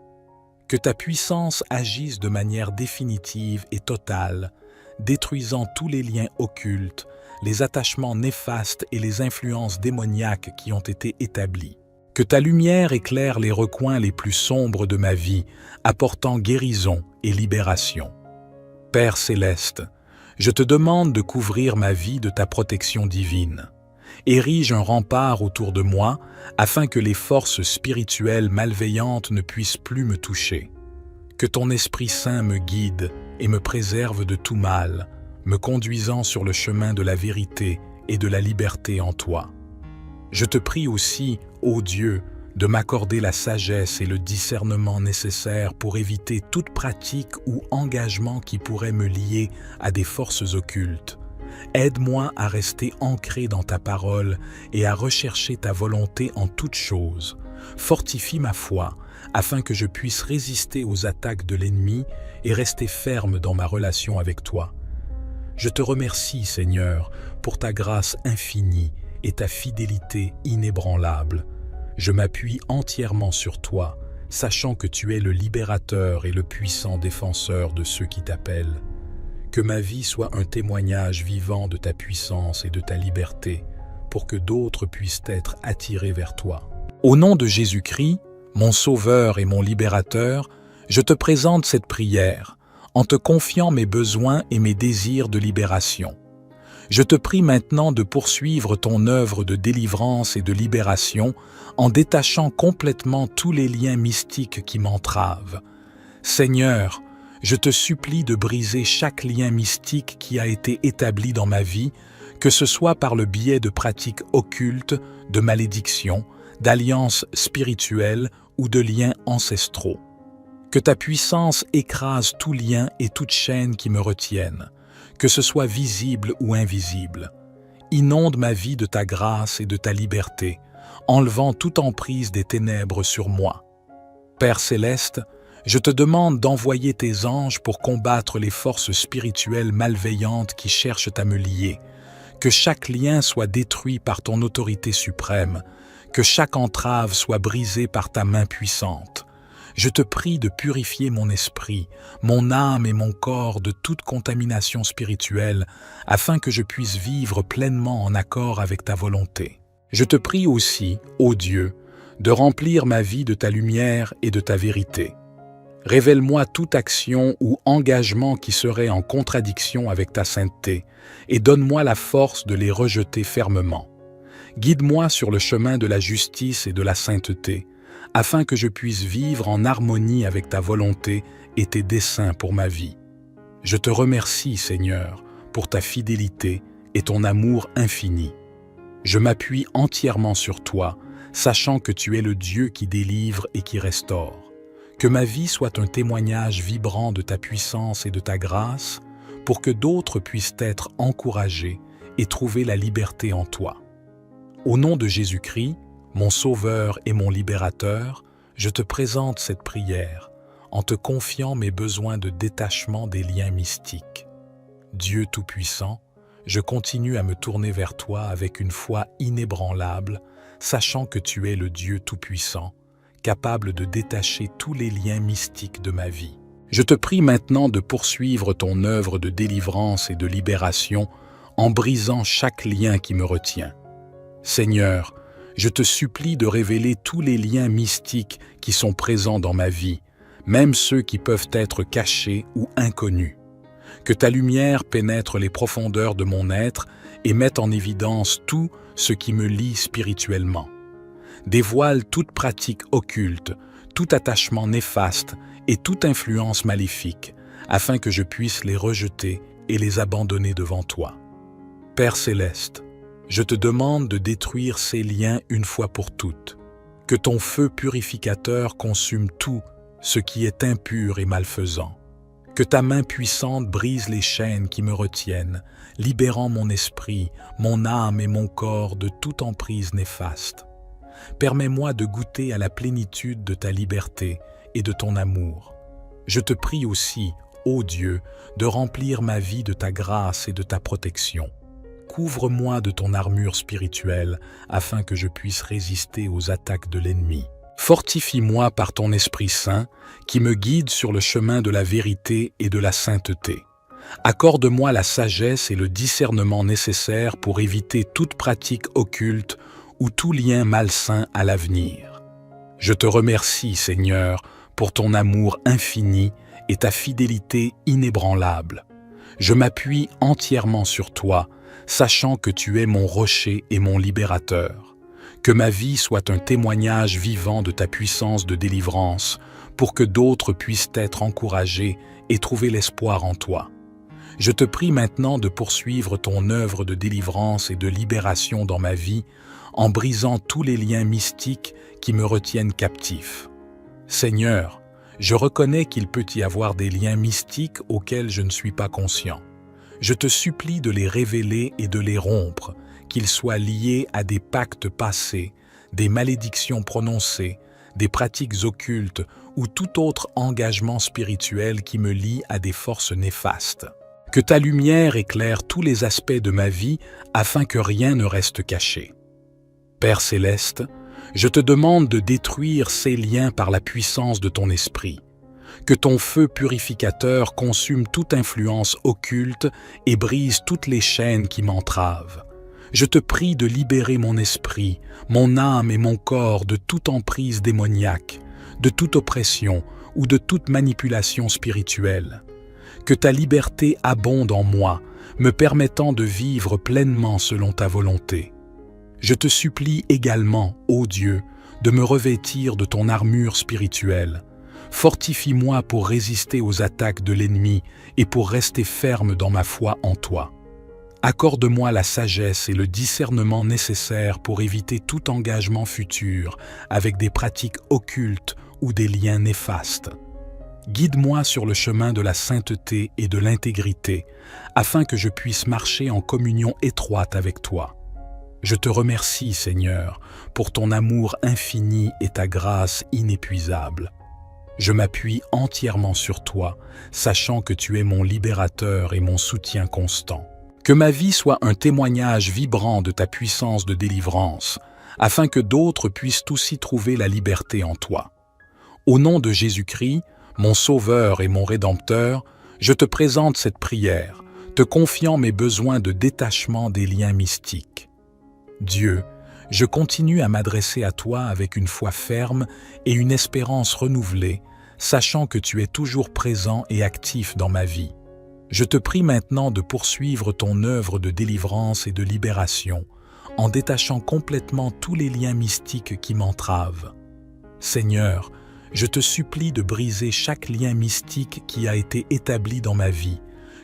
Que ta puissance agisse de manière définitive et totale, détruisant tous les liens occultes, les attachements néfastes et les influences démoniaques qui ont été établis. Que ta lumière éclaire les recoins les plus sombres de ma vie, apportant guérison et libération. Père céleste, je te demande de couvrir ma vie de ta protection divine. Érige un rempart autour de moi afin que les forces spirituelles malveillantes ne puissent plus me toucher. Que ton Esprit Saint me guide et me préserve de tout mal, me conduisant sur le chemin de la vérité et de la liberté en toi. Je te prie aussi, ô Dieu, de m'accorder la sagesse et le discernement nécessaires pour éviter toute pratique ou engagement qui pourrait me lier à des forces occultes. Aide-moi à rester ancré dans ta parole et à rechercher ta volonté en toutes choses. Fortifie ma foi, afin que je puisse résister aux attaques de l'ennemi et rester ferme dans ma relation avec toi. Je te remercie, Seigneur, pour ta grâce infinie et ta fidélité inébranlable. Je m'appuie entièrement sur toi, sachant que tu es le libérateur et le puissant défenseur de ceux qui t'appellent. Que ma vie soit un témoignage vivant de ta puissance et de ta liberté, pour que d'autres puissent être attirés vers toi. Au nom de Jésus-Christ, mon Sauveur et mon Libérateur, je te présente cette prière, en te confiant mes besoins et mes désirs de libération. Je te prie maintenant de poursuivre ton œuvre de délivrance et de libération en détachant complètement tous les liens mystiques qui m'entravent. Seigneur, je te supplie de briser chaque lien mystique qui a été établi dans ma vie, que ce soit par le biais de pratiques occultes, de malédictions, d'alliances spirituelles ou de liens ancestraux. Que ta puissance écrase tout lien et toute chaîne qui me retiennent, que ce soit visible ou invisible. Inonde ma vie de ta grâce et de ta liberté, enlevant toute emprise des ténèbres sur moi. Père céleste, je te demande d'envoyer tes anges pour combattre les forces spirituelles malveillantes qui cherchent à me lier, que chaque lien soit détruit par ton autorité suprême, que chaque entrave soit brisée par ta main puissante. Je te prie de purifier mon esprit, mon âme et mon corps de toute contamination spirituelle, afin que je puisse vivre pleinement en accord avec ta volonté. Je te prie aussi, ô Dieu, de remplir ma vie de ta lumière et de ta vérité. Révèle-moi toute action ou engagement qui serait en contradiction avec ta sainteté, et donne-moi la force de les rejeter fermement. Guide-moi sur le chemin de la justice et de la sainteté, afin que je puisse vivre en harmonie avec ta volonté et tes desseins pour ma vie. Je te remercie, Seigneur, pour ta fidélité et ton amour infini. Je m'appuie entièrement sur toi, sachant que tu es le Dieu qui délivre et qui restaure. Que ma vie soit un témoignage vibrant de ta puissance et de ta grâce, pour que d'autres puissent être encouragés et trouver la liberté en toi. Au nom de Jésus-Christ, mon Sauveur et mon Libérateur, je te présente cette prière en te confiant mes besoins de détachement des liens mystiques. Dieu Tout-Puissant, je continue à me tourner vers toi avec une foi inébranlable, sachant que tu es le Dieu Tout-Puissant, capable de détacher tous les liens mystiques de ma vie. Je te prie maintenant de poursuivre ton œuvre de délivrance et de libération en brisant chaque lien qui me retient. Seigneur, je te supplie de révéler tous les liens mystiques qui sont présents dans ma vie, même ceux qui peuvent être cachés ou inconnus. Que ta lumière pénètre les profondeurs de mon être et mette en évidence tout ce qui me lie spirituellement. Dévoile toute pratique occulte, tout attachement néfaste et toute influence maléfique, afin que je puisse les rejeter et les abandonner devant toi. Père céleste, je te demande de détruire ces liens une fois pour toutes. Que ton feu purificateur consume tout ce qui est impur et malfaisant. Que ta main puissante brise les chaînes qui me retiennent, libérant mon esprit, mon âme et mon corps de toute emprise néfaste. Permets-moi de goûter à la plénitude de ta liberté et de ton amour. Je te prie aussi, ô Dieu, de remplir ma vie de ta grâce et de ta protection. Couvre-moi de ton armure spirituelle afin que je puisse résister aux attaques de l'ennemi. Fortifie-moi par ton Esprit Saint qui me guide sur le chemin de la vérité et de la sainteté. Accorde-moi la sagesse et le discernement nécessaires pour éviter toute pratique occulte ou tout lien malsain à l'avenir. Je te remercie, Seigneur, pour ton amour infini et ta fidélité inébranlable. Je m'appuie entièrement sur toi, sachant que tu es mon rocher et mon libérateur. Que ma vie soit un témoignage vivant de ta puissance de délivrance, pour que d'autres puissent être encouragés et trouver l'espoir en toi. Je te prie maintenant de poursuivre ton œuvre de délivrance et de libération dans ma vie, en brisant tous les liens mystiques qui me retiennent captif. Seigneur, je reconnais qu'il peut y avoir des liens mystiques auxquels je ne suis pas conscient. Je te supplie de les révéler et de les rompre, qu'ils soient liés à des pactes passés, des malédictions prononcées, des pratiques occultes ou tout autre engagement spirituel qui me lie à des forces néfastes. Que ta lumière éclaire tous les aspects de ma vie afin que rien ne reste caché. Père céleste, je te demande de détruire ces liens par la puissance de ton esprit. Que ton feu purificateur consume toute influence occulte et brise toutes les chaînes qui m'entravent. Je te prie de libérer mon esprit, mon âme et mon corps de toute emprise démoniaque, de toute oppression ou de toute manipulation spirituelle. Que ta liberté abonde en moi, me permettant de vivre pleinement selon ta volonté. Je te supplie également, ô Dieu, de me revêtir de ton armure spirituelle. Fortifie-moi pour résister aux attaques de l'ennemi et pour rester ferme dans ma foi en toi. Accorde-moi la sagesse et le discernement nécessaires pour éviter tout engagement futur avec des pratiques occultes ou des liens néfastes. Guide-moi sur le chemin de la sainteté et de l'intégrité, afin que je puisse marcher en communion étroite avec toi. Je te remercie, Seigneur, pour ton amour infini et ta grâce inépuisable. Je m'appuie entièrement sur toi, sachant que tu es mon libérateur et mon soutien constant. Que ma vie soit un témoignage vibrant de ta puissance de délivrance, afin que d'autres puissent aussi trouver la liberté en toi. Au nom de Jésus-Christ, mon Sauveur et mon Rédempteur, je te présente cette prière, te confiant mes besoins de détachement des liens mystiques. Dieu, je continue à m'adresser à toi avec une foi ferme et une espérance renouvelée, sachant que tu es toujours présent et actif dans ma vie. Je te prie maintenant de poursuivre ton œuvre de délivrance et de libération, en détachant complètement tous les liens mystiques qui m'entravent. Seigneur, je te supplie de briser chaque lien mystique qui a été établi dans ma vie,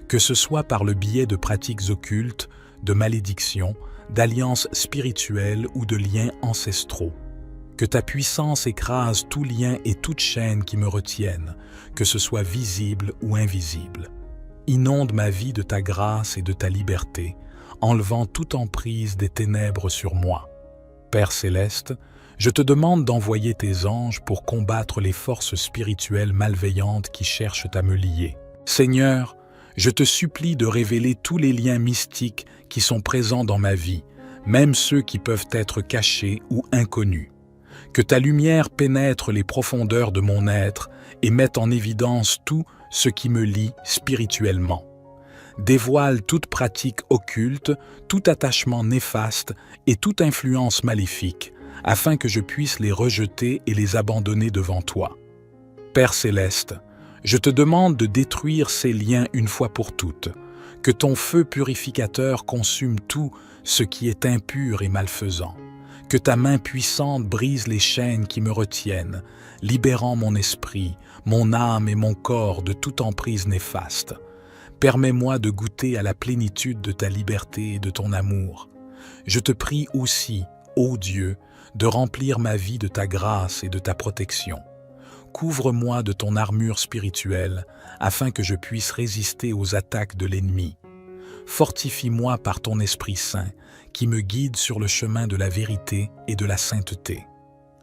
que ce soit par le biais de pratiques occultes, de malédictions, d'alliances spirituelles ou de liens ancestraux. Que ta puissance écrase tout lien et toute chaîne qui me retiennent, que ce soit visible ou invisible. Inonde ma vie de ta grâce et de ta liberté, enlevant toute emprise des ténèbres sur moi. Père céleste, je te demande d'envoyer tes anges pour combattre les forces spirituelles malveillantes qui cherchent à me lier. Seigneur, je te supplie de révéler tous les liens mystiques qui sont présents dans ma vie, même ceux qui peuvent être cachés ou inconnus. Que ta lumière pénètre les profondeurs de mon être et mette en évidence tout ce qui me lie spirituellement. Dévoile toute pratique occulte, tout attachement néfaste et toute influence maléfique, afin que je puisse les rejeter et les abandonner devant toi. Père céleste, je te demande de détruire ces liens une fois pour toutes, que ton feu purificateur consume tout ce qui est impur et malfaisant, que ta main puissante brise les chaînes qui me retiennent, libérant mon esprit, mon âme et mon corps de toute emprise néfaste. Permets-moi de goûter à la plénitude de ta liberté et de ton amour. Je te prie aussi, ô Dieu, de remplir ma vie de ta grâce et de ta protection. Couvre-moi de ton armure spirituelle, afin que je puisse résister aux attaques de l'ennemi. Fortifie-moi par ton Esprit Saint, qui me guide sur le chemin de la vérité et de la sainteté.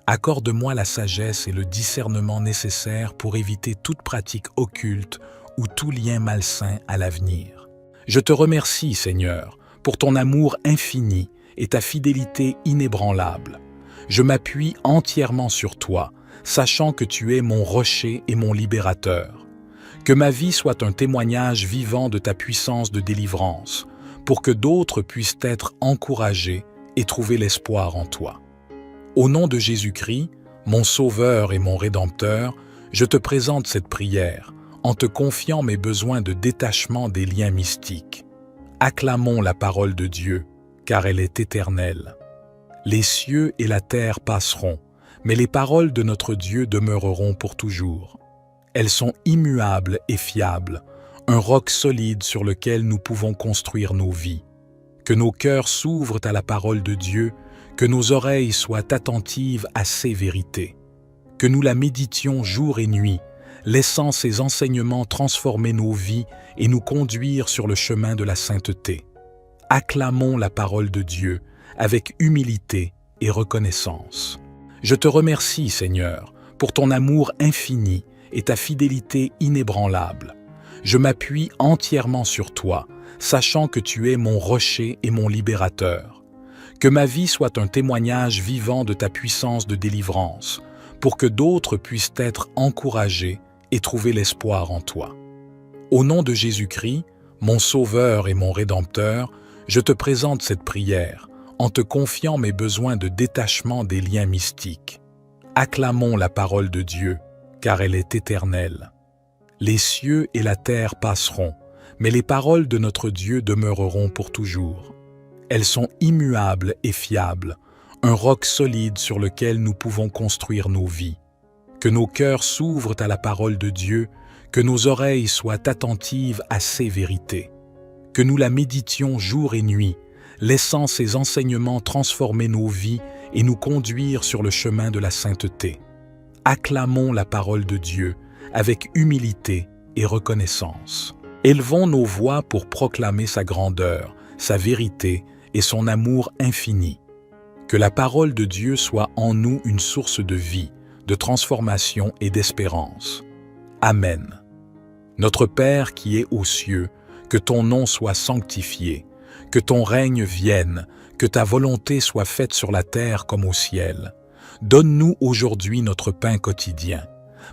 Accorde-moi la sagesse et le discernement nécessaires pour éviter toute pratique occulte ou tout lien malsain à l'avenir. Je te remercie, Seigneur, pour ton amour infini et ta fidélité inébranlable. Je m'appuie entièrement sur toi, sachant que tu es mon rocher et mon libérateur. Que ma vie soit un témoignage vivant de ta puissance de délivrance, pour que d'autres puissent être encouragés et trouver l'espoir en toi. Au nom de Jésus-Christ, mon Sauveur et mon Rédempteur, je te présente cette prière, en te confiant mes besoins de détachement des liens mystiques. Acclamons la parole de Dieu, car elle est éternelle. Les cieux et la terre passeront, mais les paroles de notre Dieu demeureront pour toujours. Elles sont immuables et fiables, un roc solide sur lequel nous pouvons construire nos vies. Que nos cœurs s'ouvrent à la parole de Dieu, que nos oreilles soient attentives à ses vérités. Que nous la méditions jour et nuit, laissant ses enseignements transformer nos vies et nous conduire sur le chemin de la sainteté. Acclamons la parole de Dieu avec humilité et reconnaissance. Je te remercie, Seigneur, pour ton amour infini et ta fidélité inébranlable. Je m'appuie entièrement sur toi, sachant que tu es mon rocher et mon libérateur. Que ma vie soit un témoignage vivant de ta puissance de délivrance, pour que d'autres puissent être encouragés et trouver l'espoir en toi. Au nom de Jésus-Christ, mon Sauveur et mon Rédempteur, je te présente cette prière, en te confiant mes besoins de détachement des liens mystiques. Acclamons la parole de Dieu, car elle est éternelle. Les cieux et la terre passeront, mais les paroles de notre Dieu demeureront pour toujours. Elles sont immuables et fiables, un roc solide sur lequel nous pouvons construire nos vies. Que nos cœurs s'ouvrent à la parole de Dieu, que nos oreilles soient attentives à ses vérités. Que nous la méditions jour et nuit, laissant ses enseignements transformer nos vies et nous conduire sur le chemin de la sainteté. Acclamons la parole de Dieu avec humilité et reconnaissance. Élevons nos voix pour proclamer sa grandeur, sa vérité et son amour infini. Que la parole de Dieu soit en nous une source de vie, de transformation et d'espérance. Amen. Notre Père qui es aux cieux, que ton nom soit sanctifié, que ton règne vienne, que ta volonté soit faite sur la terre comme au ciel. Donne-nous aujourd'hui notre pain quotidien.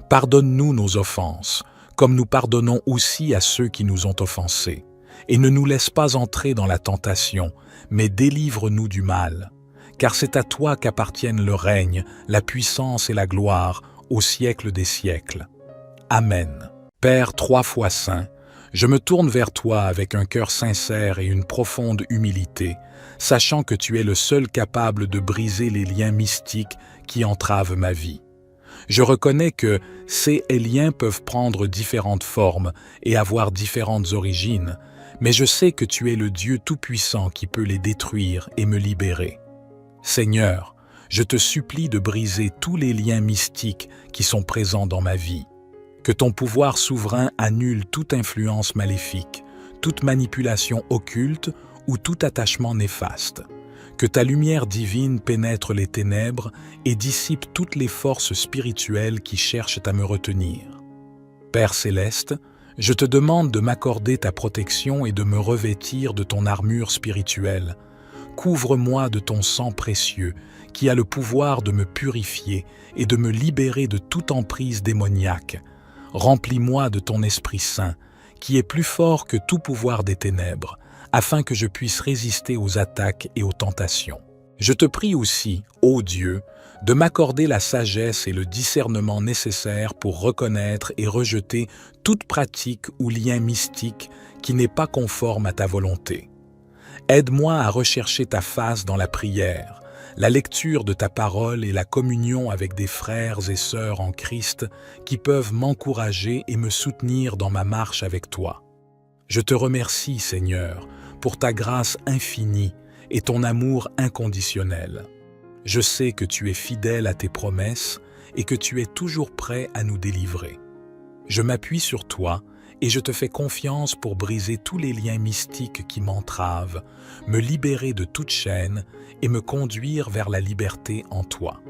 Pardonne-nous nos offenses, comme nous pardonnons aussi à ceux qui nous ont offensés. Et ne nous laisse pas entrer dans la tentation, mais délivre-nous du mal. Car c'est à toi qu'appartiennent le règne, la puissance et la gloire, au siècle des siècles. Amen. Père 3 fois saint, je me tourne vers toi avec un cœur sincère et une profonde humilité, sachant que tu es le seul capable de briser les liens mystiques qui entravent ma vie. Je reconnais que ces liens peuvent prendre différentes formes et avoir différentes origines, mais je sais que tu es le Dieu Tout-Puissant qui peut les détruire et me libérer. Seigneur, je te supplie de briser tous les liens mystiques qui sont présents dans ma vie. Que ton pouvoir souverain annule toute influence maléfique, toute manipulation occulte ou tout attachement néfaste. Que ta lumière divine pénètre les ténèbres et dissipe toutes les forces spirituelles qui cherchent à me retenir. Père céleste, je te demande de m'accorder ta protection et de me revêtir de ton armure spirituelle. Couvre-moi de ton sang précieux, qui a le pouvoir de me purifier et de me libérer de toute emprise démoniaque. Remplis-moi de ton Esprit Saint, qui est plus fort que tout pouvoir des ténèbres, afin que je puisse résister aux attaques et aux tentations. Je te prie aussi, ô Dieu, de m'accorder la sagesse et le discernement nécessaires pour reconnaître et rejeter toute pratique ou lien mystique qui n'est pas conforme à ta volonté. Aide-moi à rechercher ta face dans la prière, la lecture de ta parole et la communion avec des frères et sœurs en Christ qui peuvent m'encourager et me soutenir dans ma marche avec toi. Je te remercie, Seigneur, pour ta grâce infinie et ton amour inconditionnel. Je sais que tu es fidèle à tes promesses et que tu es toujours prêt à nous délivrer. Je m'appuie sur toi et je te fais confiance pour briser tous les liens mystiques qui m'entravent, me libérer de toute chaîne et me conduire vers la liberté en toi.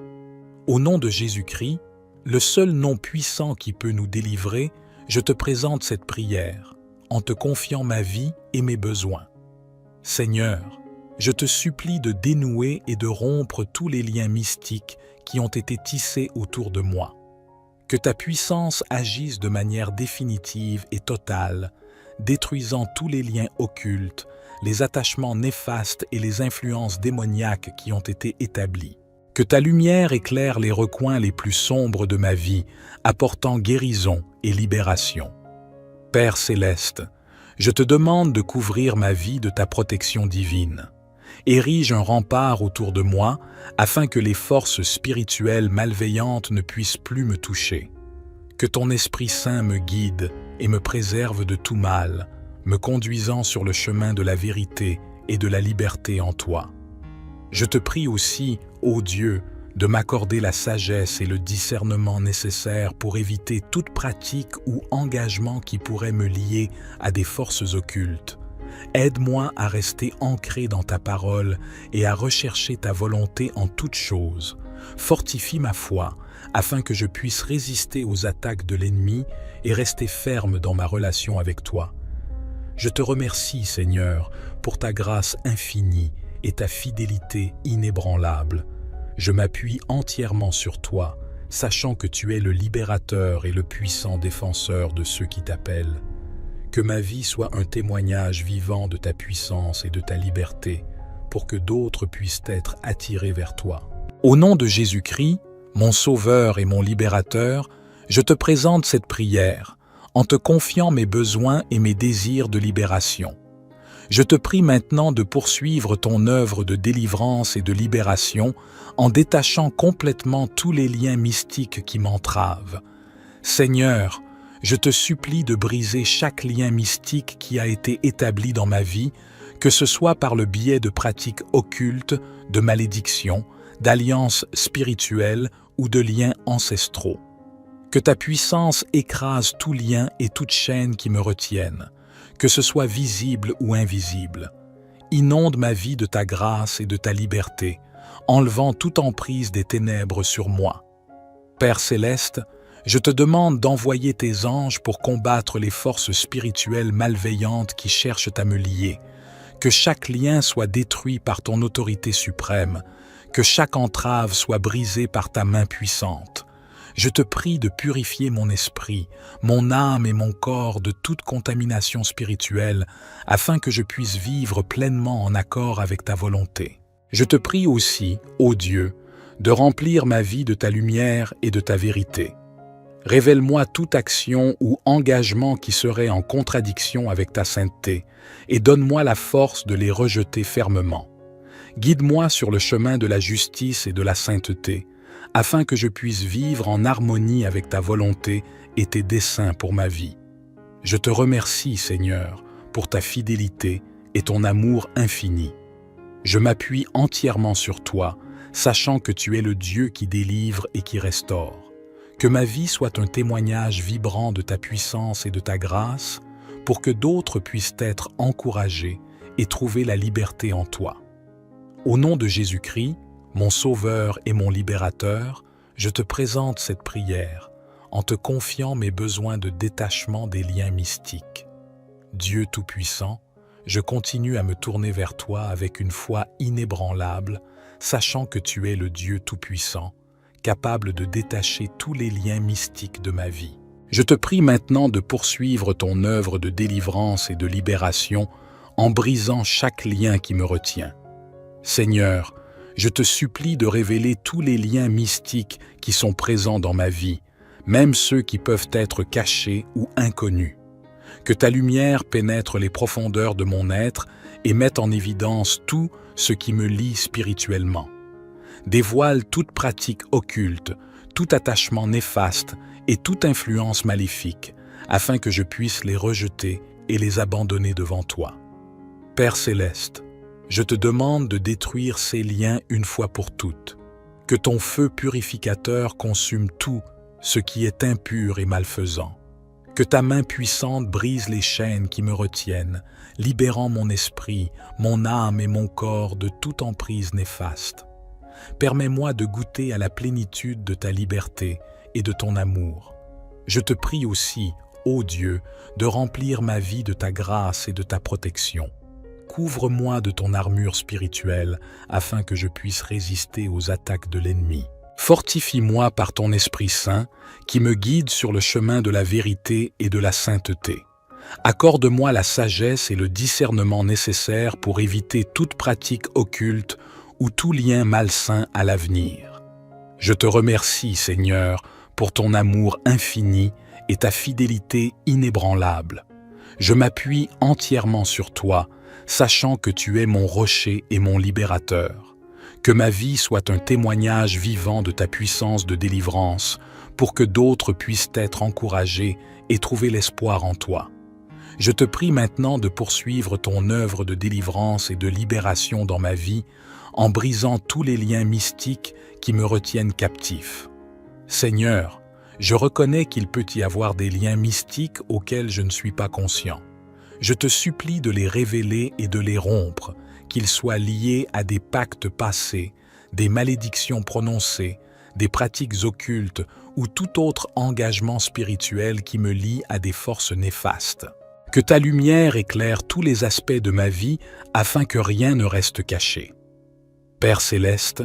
Au nom de Jésus-Christ, le seul nom puissant qui peut nous délivrer, je te présente cette prière, en te confiant ma vie et mes besoins. Seigneur, je te supplie de dénouer et de rompre tous les liens mystiques qui ont été tissés autour de moi. Que ta puissance agisse de manière définitive et totale, détruisant tous les liens occultes, les attachements néfastes et les influences démoniaques qui ont été établis. Que ta lumière éclaire les recoins les plus sombres de ma vie, apportant guérison et libération. Père céleste, je te demande de couvrir ma vie de ta protection divine. Érige un rempart autour de moi afin que les forces spirituelles malveillantes ne puissent plus me toucher. Que ton Esprit Saint me guide et me préserve de tout mal, me conduisant sur le chemin de la vérité et de la liberté en toi. Je te prie aussi, ô Dieu, de m'accorder la sagesse et le discernement nécessaires pour éviter toute pratique ou engagement qui pourrait me lier à des forces occultes. Aide-moi à rester ancré dans ta parole et à rechercher ta volonté en toutes choses. Fortifie ma foi, afin que je puisse résister aux attaques de l'ennemi et rester ferme dans ma relation avec toi. Je te remercie, Seigneur, pour ta grâce infinie et ta fidélité inébranlable. Je m'appuie entièrement sur toi, sachant que tu es le libérateur et le puissant défenseur de ceux qui t'appellent. Que ma vie soit un témoignage vivant de ta puissance et de ta liberté, pour que d'autres puissent être attirés vers toi. Au nom de Jésus-Christ, mon Sauveur et mon Libérateur, je te présente cette prière, en te confiant mes besoins et mes désirs de libération. Je te prie maintenant de poursuivre ton œuvre de délivrance et de libération en détachant complètement tous les liens mystiques qui m'entravent. Seigneur, je te supplie de briser chaque lien mystique qui a été établi dans ma vie, que ce soit par le biais de pratiques occultes, de malédictions, d'alliances spirituelles ou de liens ancestraux. Que ta puissance écrase tout lien et toute chaîne qui me retiennent, que ce soit visible ou invisible. Inonde ma vie de ta grâce et de ta liberté, enlevant toute emprise des ténèbres sur moi. Père céleste, je te demande d'envoyer tes anges pour combattre les forces spirituelles malveillantes qui cherchent à me lier. Que chaque lien soit détruit par ton autorité suprême, que chaque entrave soit brisée par ta main puissante. Je te prie de purifier mon esprit, mon âme et mon corps de toute contamination spirituelle, afin que je puisse vivre pleinement en accord avec ta volonté. Je te prie aussi, ô Dieu, de remplir ma vie de ta lumière et de ta vérité. Révèle-moi toute action ou engagement qui serait en contradiction avec ta sainteté, et donne-moi la force de les rejeter fermement. Guide-moi sur le chemin de la justice et de la sainteté, afin que je puisse vivre en harmonie avec ta volonté et tes desseins pour ma vie. Je te remercie, Seigneur, pour ta fidélité et ton amour infini. Je m'appuie entièrement sur toi, sachant que tu es le Dieu qui délivre et qui restaure. Que ma vie soit un témoignage vibrant de ta puissance et de ta grâce, pour que d'autres puissent être encouragés et trouver la liberté en toi. Au nom de Jésus-Christ, mon Sauveur et mon Libérateur, je te présente cette prière en te confiant mes besoins de détachement des liens mystiques. Dieu Tout-Puissant, je continue à me tourner vers toi avec une foi inébranlable, sachant que tu es le Dieu Tout-Puissant, capable de détacher tous les liens mystiques de ma vie. Je te prie maintenant de poursuivre ton œuvre de délivrance et de libération en brisant chaque lien qui me retient. Seigneur, je te supplie de révéler tous les liens mystiques qui sont présents dans ma vie, même ceux qui peuvent être cachés ou inconnus. Que ta lumière pénètre les profondeurs de mon être et mette en évidence tout ce qui me lie spirituellement. Dévoile toute pratique occulte, tout attachement néfaste et toute influence maléfique, afin que je puisse les rejeter et les abandonner devant toi. Père céleste, je te demande de détruire ces liens une fois pour toutes. Que ton feu purificateur consume tout ce qui est impur et malfaisant. Que ta main puissante brise les chaînes qui me retiennent, libérant mon esprit, mon âme et mon corps de toute emprise néfaste. Permets-moi de goûter à la plénitude de ta liberté et de ton amour. Je te prie aussi, ô Dieu, de remplir ma vie de ta grâce et de ta protection. Couvre-moi de ton armure spirituelle afin que je puisse résister aux attaques de l'ennemi. Fortifie-moi par ton Esprit Saint qui me guide sur le chemin de la vérité et de la sainteté. Accorde-moi la sagesse et le discernement nécessaires pour éviter toute pratique occulte ou tout lien malsain à l'avenir. Je te remercie, Seigneur, pour ton amour infini et ta fidélité inébranlable. Je m'appuie entièrement sur toi, sachant que tu es mon rocher et mon libérateur. Que ma vie soit un témoignage vivant de ta puissance de délivrance, pour que d'autres puissent être encouragés et trouver l'espoir en toi. Je te prie maintenant de poursuivre ton œuvre de délivrance et de libération dans ma vie, en brisant tous les liens mystiques qui me retiennent captif. Seigneur, je reconnais qu'il peut y avoir des liens mystiques auxquels je ne suis pas conscient. Je te supplie de les révéler et de les rompre, qu'ils soient liés à des pactes passés, des malédictions prononcées, des pratiques occultes ou tout autre engagement spirituel qui me lie à des forces néfastes. Que ta lumière éclaire tous les aspects de ma vie afin que rien ne reste caché. Père céleste,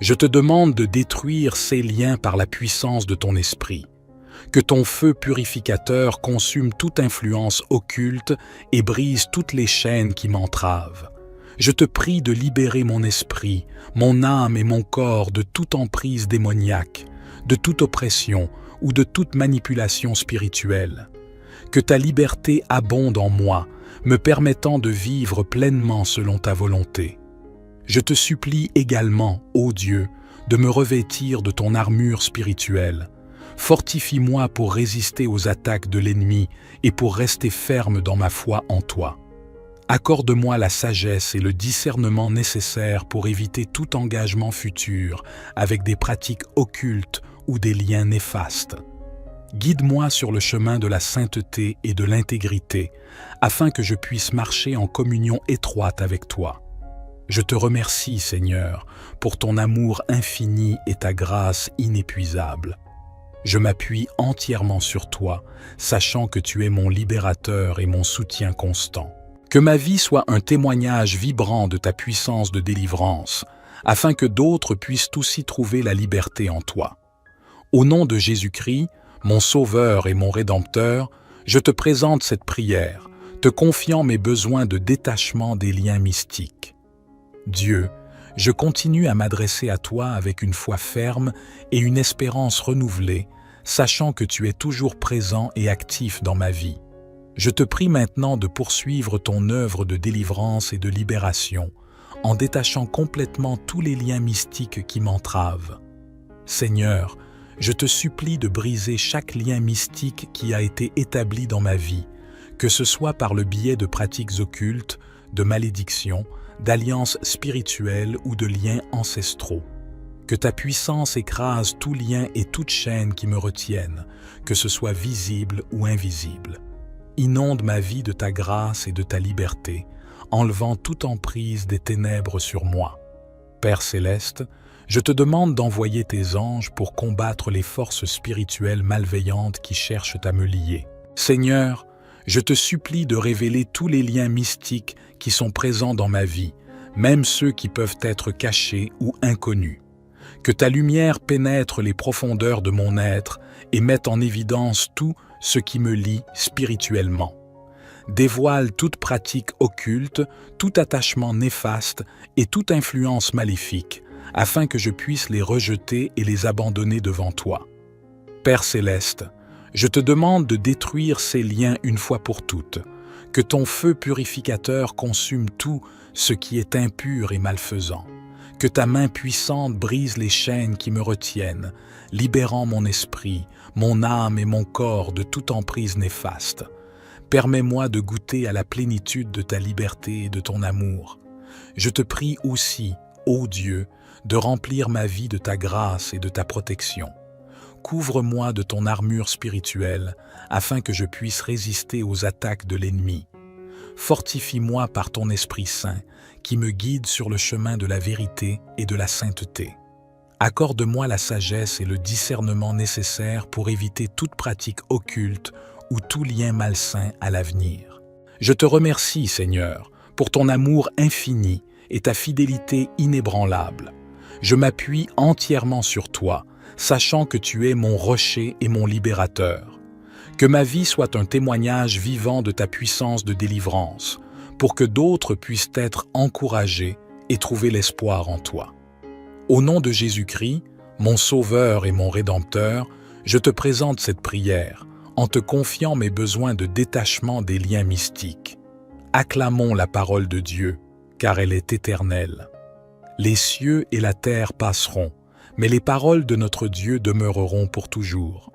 je te demande de détruire ces liens par la puissance de ton esprit. Que ton feu purificateur consume toute influence occulte et brise toutes les chaînes qui m'entravent. Je te prie de libérer mon esprit, mon âme et mon corps de toute emprise démoniaque, de toute oppression ou de toute manipulation spirituelle. Que ta liberté abonde en moi, me permettant de vivre pleinement selon ta volonté. Je te supplie également, ô Dieu, de me revêtir de ton armure spirituelle. Fortifie-moi pour résister aux attaques de l'ennemi et pour rester ferme dans ma foi en toi. Accorde-moi la sagesse et le discernement nécessaires pour éviter tout engagement futur avec des pratiques occultes ou des liens néfastes. Guide-moi sur le chemin de la sainteté et de l'intégrité, afin que je puisse marcher en communion étroite avec toi. Je te remercie, Seigneur, pour ton amour infini et ta grâce inépuisable. Je m'appuie entièrement sur toi, sachant que tu es mon libérateur et mon soutien constant. Que ma vie soit un témoignage vibrant de ta puissance de délivrance, afin que d'autres puissent aussi trouver la liberté en toi. Au nom de Jésus-Christ, mon Sauveur et mon Rédempteur, je te présente cette prière, te confiant mes besoins de détachement des liens mystiques. Dieu, je continue à m'adresser à toi avec une foi ferme et une espérance renouvelée, sachant que tu es toujours présent et actif dans ma vie. Je te prie maintenant de poursuivre ton œuvre de délivrance et de libération, en détachant complètement tous les liens mystiques qui m'entravent. Seigneur, je te supplie de briser chaque lien mystique qui a été établi dans ma vie, que ce soit par le biais de pratiques occultes, de malédictions, d'alliances spirituelles ou de liens ancestraux. Que ta puissance écrase tout lien et toute chaîne qui me retiennent, que ce soit visible ou invisible. Inonde ma vie de ta grâce et de ta liberté, enlevant toute emprise des ténèbres sur moi. Père céleste, je te demande d'envoyer tes anges pour combattre les forces spirituelles malveillantes qui cherchent à me lier. Seigneur, je te supplie de révéler tous les liens mystiques qui sont présents dans ma vie, même ceux qui peuvent être cachés ou inconnus. Que ta lumière pénètre les profondeurs de mon être et mette en évidence tout ce qui me lie spirituellement. Dévoile toute pratique occulte, tout attachement néfaste et toute influence maléfique, afin que je puisse les rejeter et les abandonner devant toi. Père céleste, je te demande de détruire ces liens une fois pour toutes, que ton feu purificateur consume tout ce qui est impur et malfaisant, que ta main puissante brise les chaînes qui me retiennent, libérant mon esprit, mon âme et mon corps de toute emprise néfaste. Permets-moi de goûter à la plénitude de ta liberté et de ton amour. Je te prie aussi, ô Dieu, de remplir ma vie de ta grâce et de ta protection. Couvre-moi de ton armure spirituelle, afin que je puisse résister aux attaques de l'ennemi. Fortifie-moi par ton Esprit Saint, qui me guide sur le chemin de la vérité et de la sainteté. Accorde-moi la sagesse et le discernement nécessaires pour éviter toute pratique occulte ou tout lien malsain à l'avenir. Je te remercie, Seigneur, pour ton amour infini et ta fidélité inébranlable. Je m'appuie entièrement sur toi, sachant que tu es mon rocher et mon libérateur. Que ma vie soit un témoignage vivant de ta puissance de délivrance, pour que d'autres puissent être encouragés et trouver l'espoir en toi. Au nom de Jésus-Christ, mon Sauveur et mon Rédempteur, je te présente cette prière, en te confiant mes besoins de détachement des liens mystiques. Acclamons la parole de Dieu, car elle est éternelle. Les cieux et la terre passeront, mais les paroles de notre Dieu demeureront pour toujours.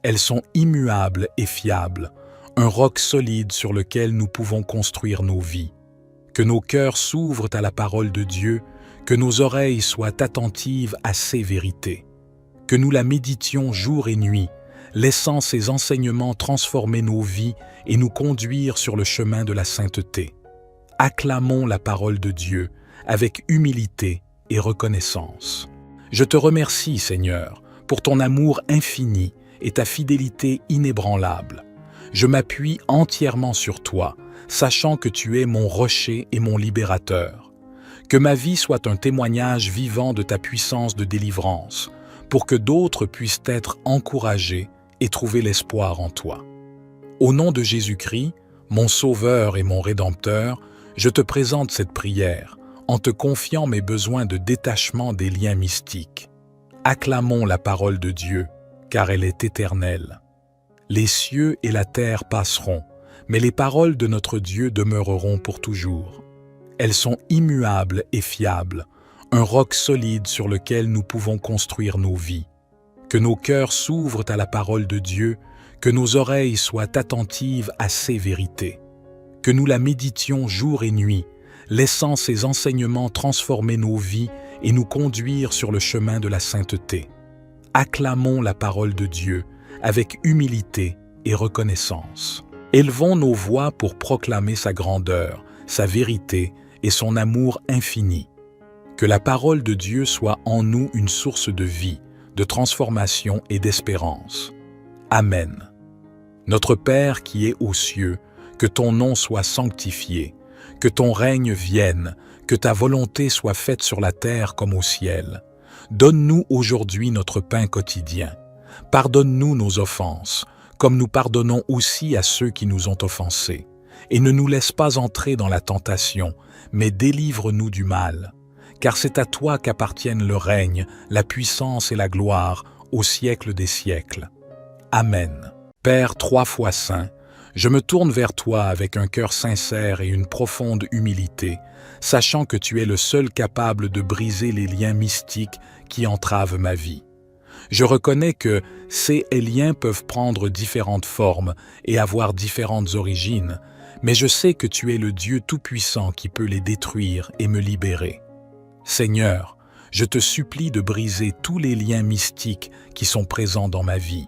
Elles sont immuables et fiables, un roc solide sur lequel nous pouvons construire nos vies. Que nos cœurs s'ouvrent à la parole de Dieu, que nos oreilles soient attentives à ses vérités. Que nous la méditions jour et nuit, laissant ses enseignements transformer nos vies et nous conduire sur le chemin de la sainteté. Acclamons la parole de Dieu avec humilité et reconnaissance. Je te remercie, Seigneur, pour ton amour infini et ta fidélité inébranlable. Je m'appuie entièrement sur toi, sachant que tu es mon rocher et mon libérateur. Que ma vie soit un témoignage vivant de ta puissance de délivrance, pour que d'autres puissent être encouragés et trouver l'espoir en toi. Au nom de Jésus-Christ, mon Sauveur et mon Rédempteur, je te présente cette prière, en te confiant mes besoins de détachement des liens mystiques. Acclamons la parole de Dieu, car elle est éternelle. Les cieux et la terre passeront, mais les paroles de notre Dieu demeureront pour toujours. Elles sont immuables et fiables, un roc solide sur lequel nous pouvons construire nos vies. Que nos cœurs s'ouvrent à la parole de Dieu, que nos oreilles soient attentives à ses vérités. Que nous la méditions jour et nuit, laissant ses enseignements transformer nos vies et nous conduire sur le chemin de la sainteté. Acclamons la parole de Dieu avec humilité et reconnaissance. Élevons nos voix pour proclamer sa grandeur, sa vérité et son amour infini. Que la parole de Dieu soit en nous une source de vie, de transformation et d'espérance. Amen. Notre Père qui es aux cieux, que ton nom soit sanctifié, que ton règne vienne, que ta volonté soit faite sur la terre comme au ciel. Donne-nous aujourd'hui notre pain quotidien. Pardonne-nous nos offenses, comme nous pardonnons aussi à ceux qui nous ont offensés. Et ne nous laisse pas entrer dans la tentation, mais délivre-nous du mal. Car c'est à toi qu'appartiennent le règne, la puissance et la gloire, au siècle des siècles. Amen. Père 3 fois saint, je me tourne vers toi avec un cœur sincère et une profonde humilité, sachant que tu es le seul capable de briser les liens mystiques qui entravent ma vie. Je reconnais que ces liens peuvent prendre différentes formes et avoir différentes origines, mais je sais que tu es le Dieu Tout-Puissant qui peut les détruire et me libérer. Seigneur, je te supplie de briser tous les liens mystiques qui sont présents dans ma vie.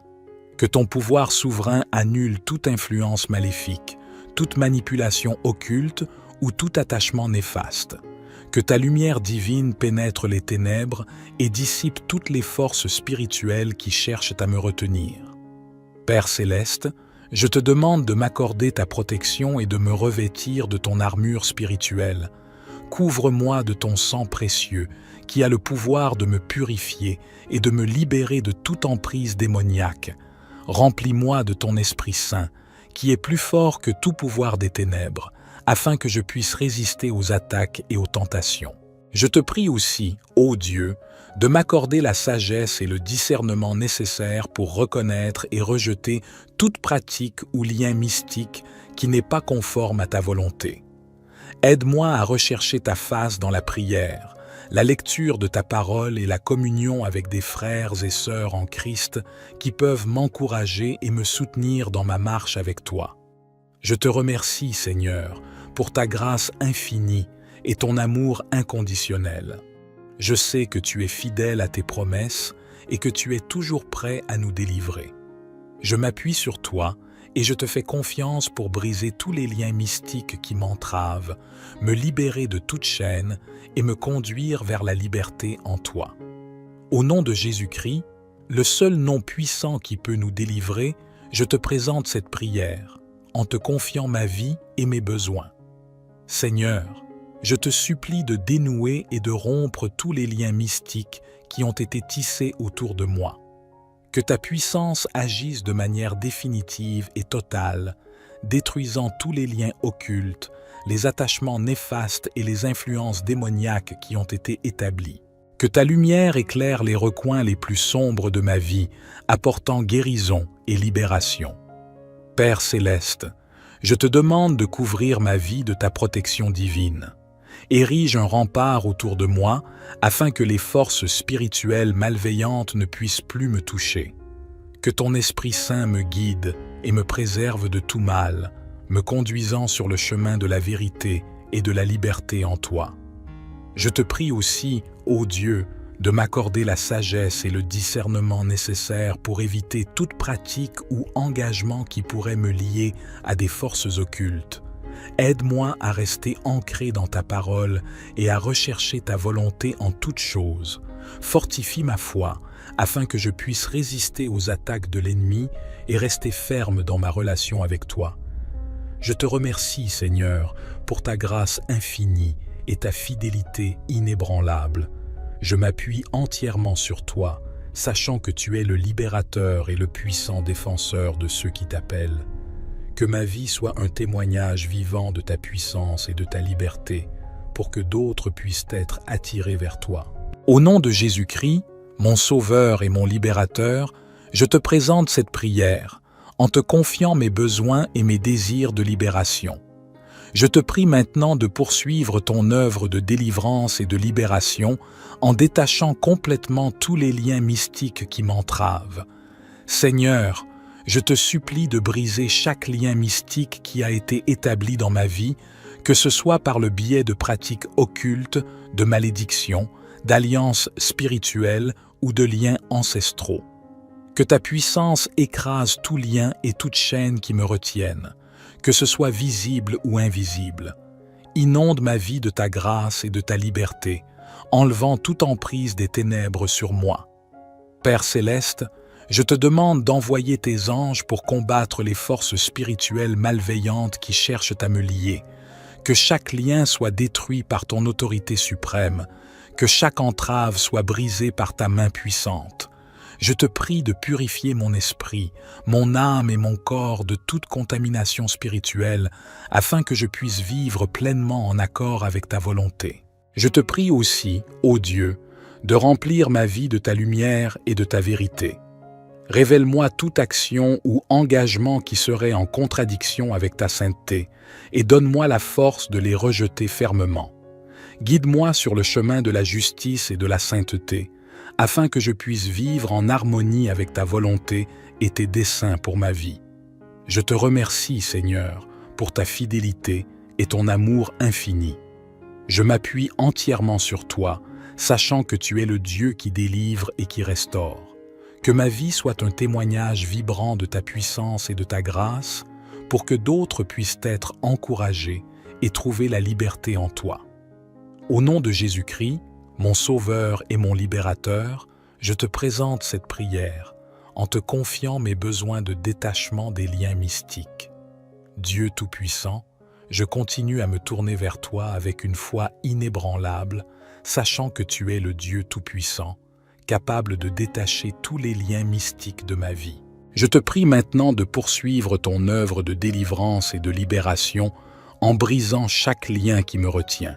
Que ton pouvoir souverain annule toute influence maléfique, toute manipulation occulte ou tout attachement néfaste. Que ta lumière divine pénètre les ténèbres et dissipe toutes les forces spirituelles qui cherchent à me retenir. Père céleste, je te demande de m'accorder ta protection et de me revêtir de ton armure spirituelle. Couvre-moi de ton sang précieux, qui a le pouvoir de me purifier et de me libérer de toute emprise démoniaque. Remplis-moi de ton Esprit Saint, qui est plus fort que tout pouvoir des ténèbres, afin que je puisse résister aux attaques et aux tentations. Je te prie aussi, ô Dieu, de m'accorder la sagesse et le discernement nécessaires pour reconnaître et rejeter toute pratique ou lien mystique qui n'est pas conforme à ta volonté. Aide-moi à rechercher ta face dans la prière, la lecture de ta parole et la communion avec des frères et sœurs en Christ qui peuvent m'encourager et me soutenir dans ma marche avec toi. Je te remercie, Seigneur, pour ta grâce infinie et ton amour inconditionnel. Je sais que tu es fidèle à tes promesses et que tu es toujours prêt à nous délivrer. Je m'appuie sur toi et je te fais confiance pour briser tous les liens mystiques qui m'entravent, me libérer de toute chaîne et me conduire vers la liberté en toi. Au nom de Jésus-Christ, le seul nom puissant qui peut nous délivrer, je te présente cette prière, en te confiant ma vie et mes besoins. Seigneur, je te supplie de dénouer et de rompre tous les liens mystiques qui ont été tissés autour de moi. Que ta puissance agisse de manière définitive et totale, détruisant tous les liens occultes, les attachements néfastes et les influences démoniaques qui ont été établis. Que ta lumière éclaire les recoins les plus sombres de ma vie, apportant guérison et libération. Père céleste, je te demande de couvrir ma vie de ta protection divine. Érige un rempart autour de moi afin que les forces spirituelles malveillantes ne puissent plus me toucher. Que ton Esprit Saint me guide et me préserve de tout mal, me conduisant sur le chemin de la vérité et de la liberté en toi. Je te prie aussi, ô Dieu, de m'accorder la sagesse et le discernement nécessaires pour éviter toute pratique ou engagement qui pourrait me lier à des forces occultes. Aide-moi à rester ancré dans ta parole et à rechercher ta volonté en toutes choses. Fortifie ma foi, afin que je puisse résister aux attaques de l'ennemi et rester ferme dans ma relation avec toi. Je te remercie, Seigneur, pour ta grâce infinie et ta fidélité inébranlable. Je m'appuie entièrement sur toi, sachant que tu es le libérateur et le puissant défenseur de ceux qui t'appellent. Que ma vie soit un témoignage vivant de ta puissance et de ta liberté, pour que d'autres puissent être attirés vers toi. Au nom de Jésus-Christ, mon Sauveur et mon Libérateur, je te présente cette prière, en te confiant mes besoins et mes désirs de libération. Je te prie maintenant de poursuivre ton œuvre de délivrance et de libération en détachant complètement tous les liens mystiques qui m'entravent. Seigneur, je te supplie de briser chaque lien mystique qui a été établi dans ma vie, que ce soit par le biais de pratiques occultes, de malédictions, d'alliances spirituelles ou de liens ancestraux. Que ta puissance écrase tout lien et toute chaîne qui me retiennent, que ce soit visible ou invisible. Inonde ma vie de ta grâce et de ta liberté, enlevant toute emprise des ténèbres sur moi. Père céleste, je te demande d'envoyer tes anges pour combattre les forces spirituelles malveillantes qui cherchent à me lier. Que chaque lien soit détruit par ton autorité suprême, que chaque entrave soit brisée par ta main puissante. Je te prie de purifier mon esprit, mon âme et mon corps de toute contamination spirituelle, afin que je puisse vivre pleinement en accord avec ta volonté. Je te prie aussi, ô Dieu, de remplir ma vie de ta lumière et de ta vérité. Révèle-moi toute action ou engagement qui serait en contradiction avec ta sainteté et donne-moi la force de les rejeter fermement. Guide-moi sur le chemin de la justice et de la sainteté, afin que je puisse vivre en harmonie avec ta volonté et tes desseins pour ma vie. Je te remercie, Seigneur, pour ta fidélité et ton amour infini. Je m'appuie entièrement sur toi, sachant que tu es le Dieu qui délivre et qui restaure. Que ma vie soit un témoignage vibrant de ta puissance et de ta grâce, pour que d'autres puissent être encouragés et trouver la liberté en toi. Au nom de Jésus-Christ, mon Sauveur et mon Libérateur, je te présente cette prière en te confiant mes besoins de détachement des liens mystiques. Dieu Tout-Puissant, je continue à me tourner vers toi avec une foi inébranlable, sachant que tu es le Dieu Tout-Puissant, capable de détacher tous les liens mystiques de ma vie. Je te prie maintenant de poursuivre ton œuvre de délivrance et de libération en brisant chaque lien qui me retient.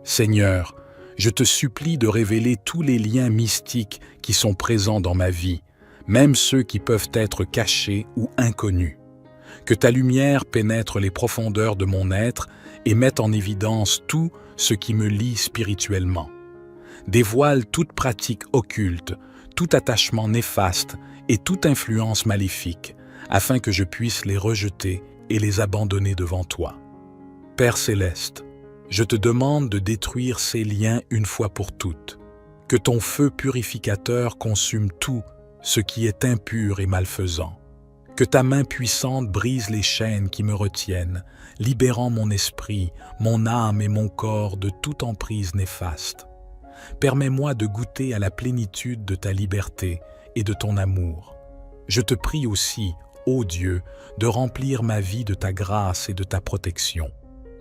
Seigneur, je te supplie de révéler tous les liens mystiques qui sont présents dans ma vie, même ceux qui peuvent être cachés ou inconnus. Que ta lumière pénètre les profondeurs de mon être et mette en évidence tout ce qui me lie spirituellement. Dévoile toute pratique occulte, tout attachement néfaste et toute influence maléfique, afin que je puisse les rejeter et les abandonner devant toi. Père céleste, je te demande de détruire ces liens une fois pour toutes. Que ton feu purificateur consume tout ce qui est impur et malfaisant. Que ta main puissante brise les chaînes qui me retiennent, libérant mon esprit, mon âme et mon corps de toute emprise néfaste. Permets-moi de goûter à la plénitude de ta liberté et de ton amour. Je te prie aussi, ô Dieu, de remplir ma vie de ta grâce et de ta protection.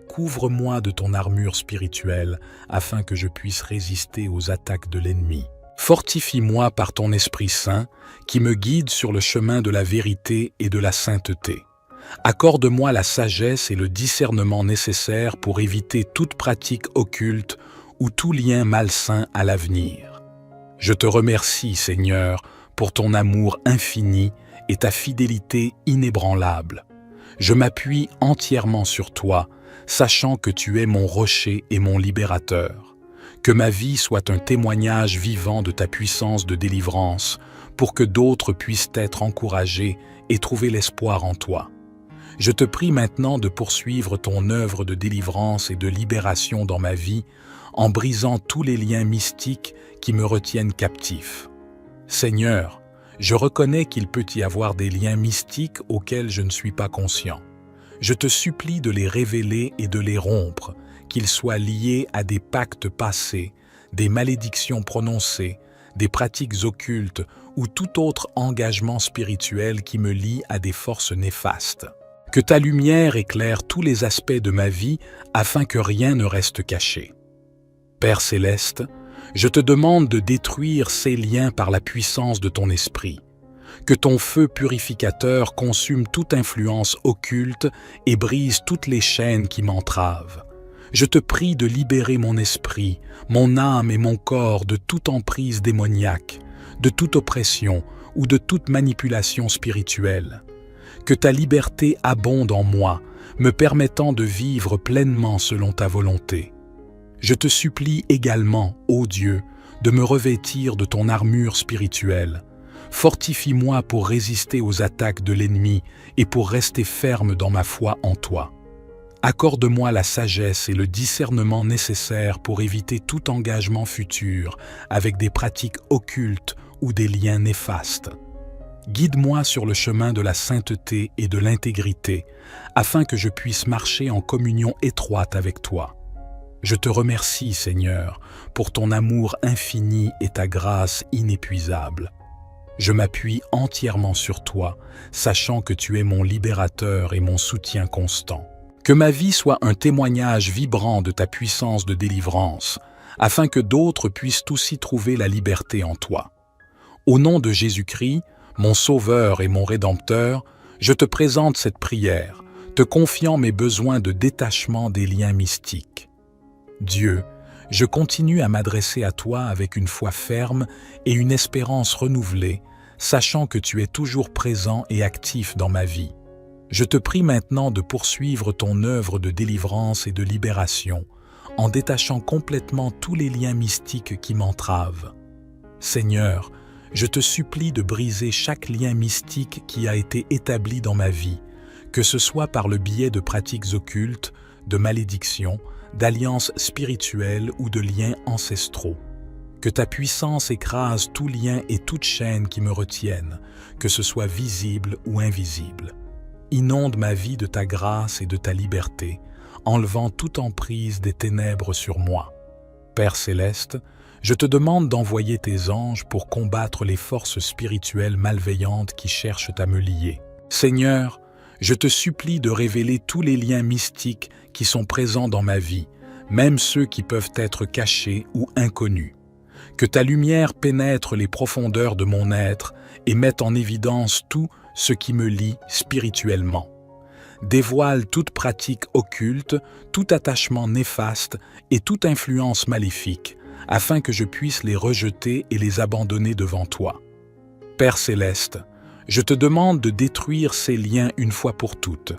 Couvre-moi de ton armure spirituelle afin que je puisse résister aux attaques de l'ennemi. Fortifie-moi par ton Esprit Saint qui me guide sur le chemin de la vérité et de la sainteté. Accorde-moi la sagesse et le discernement nécessaires pour éviter toute pratique occulte ou tout lien malsain à l'avenir. Je te remercie, Seigneur, pour ton amour infini et ta fidélité inébranlable. Je m'appuie entièrement sur toi, sachant que tu es mon rocher et mon libérateur. Que ma vie soit un témoignage vivant de ta puissance de délivrance, pour que d'autres puissent être encouragés et trouver l'espoir en toi. Je te prie maintenant de poursuivre ton œuvre de délivrance et de libération dans ma vie, en brisant tous les liens mystiques qui me retiennent captif. Seigneur, je reconnais qu'il peut y avoir des liens mystiques auxquels je ne suis pas conscient. Je te supplie de les révéler et de les rompre, qu'ils soient liés à des pactes passés, des malédictions prononcées, des pratiques occultes ou tout autre engagement spirituel qui me lie à des forces néfastes. Que ta lumière éclaire tous les aspects de ma vie afin que rien ne reste caché. Père céleste, je te demande de détruire ces liens par la puissance de ton esprit. Que ton feu purificateur consume toute influence occulte et brise toutes les chaînes qui m'entravent. Je te prie de libérer mon esprit, mon âme et mon corps de toute emprise démoniaque, de toute oppression ou de toute manipulation spirituelle. Que ta liberté abonde en moi, me permettant de vivre pleinement selon ta volonté. Je te supplie également, ô Dieu, de me revêtir de ton armure spirituelle. Fortifie-moi pour résister aux attaques de l'ennemi et pour rester ferme dans ma foi en toi. Accorde-moi la sagesse et le discernement nécessaires pour éviter tout engagement futur avec des pratiques occultes ou des liens néfastes. Guide-moi sur le chemin de la sainteté et de l'intégrité, afin que je puisse marcher en communion étroite avec toi. Je te remercie, Seigneur, pour ton amour infini et ta grâce inépuisable. Je m'appuie entièrement sur toi, sachant que tu es mon libérateur et mon soutien constant. Que ma vie soit un témoignage vibrant de ta puissance de délivrance, afin que d'autres puissent aussi trouver la liberté en toi. Au nom de Jésus-Christ, mon Sauveur et mon Rédempteur, je te présente cette prière, te confiant mes besoins de détachement des liens mystiques. Dieu, je continue à m'adresser à toi avec une foi ferme et une espérance renouvelée, sachant que tu es toujours présent et actif dans ma vie. Je te prie maintenant de poursuivre ton œuvre de délivrance et de libération, en détachant complètement tous les liens mystiques qui m'entravent. Seigneur, je te supplie de briser chaque lien mystique qui a été établi dans ma vie, que ce soit par le biais de pratiques occultes, de malédictions, d'alliances spirituelles ou de liens ancestraux. Que ta puissance écrase tout lien et toute chaîne qui me retiennent, que ce soit visible ou invisible. Inonde ma vie de ta grâce et de ta liberté, enlevant toute emprise des ténèbres sur moi. Père céleste, je te demande d'envoyer tes anges pour combattre les forces spirituelles malveillantes qui cherchent à me lier. Seigneur, je te supplie de révéler tous les liens mystiques qui sont présents dans ma vie, même ceux qui peuvent être cachés ou inconnus. Que ta lumière pénètre les profondeurs de mon être et mette en évidence tout ce qui me lie spirituellement. Dévoile toute pratique occulte, tout attachement néfaste et toute influence maléfique, afin que je puisse les rejeter et les abandonner devant toi. Père céleste, je te demande de détruire ces liens une fois pour toutes,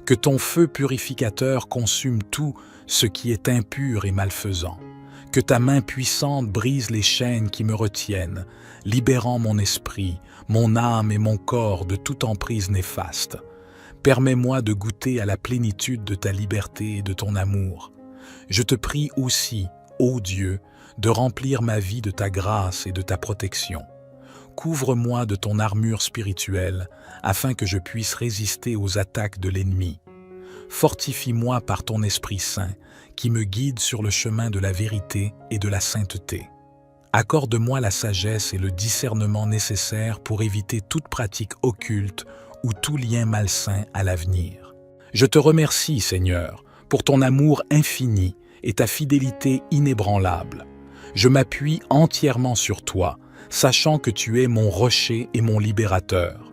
que ton feu purificateur consume tout ce qui est impur et malfaisant, que ta main puissante brise les chaînes qui me retiennent, libérant mon esprit, mon âme et mon corps de toute emprise néfaste. Permets-moi de goûter à la plénitude de ta liberté et de ton amour. Je te prie aussi, ô Dieu, de remplir ma vie de ta grâce et de ta protection. Couvre-moi de ton armure spirituelle, afin que je puisse résister aux attaques de l'ennemi. Fortifie-moi par ton Esprit Saint, qui me guide sur le chemin de la vérité et de la sainteté. Accorde-moi la sagesse et le discernement nécessaires pour éviter toute pratique occulte ou tout lien malsain à l'avenir. Je te remercie, Seigneur, pour ton amour infini et ta fidélité inébranlable. Je m'appuie entièrement sur toi, sachant que tu es mon rocher et mon libérateur.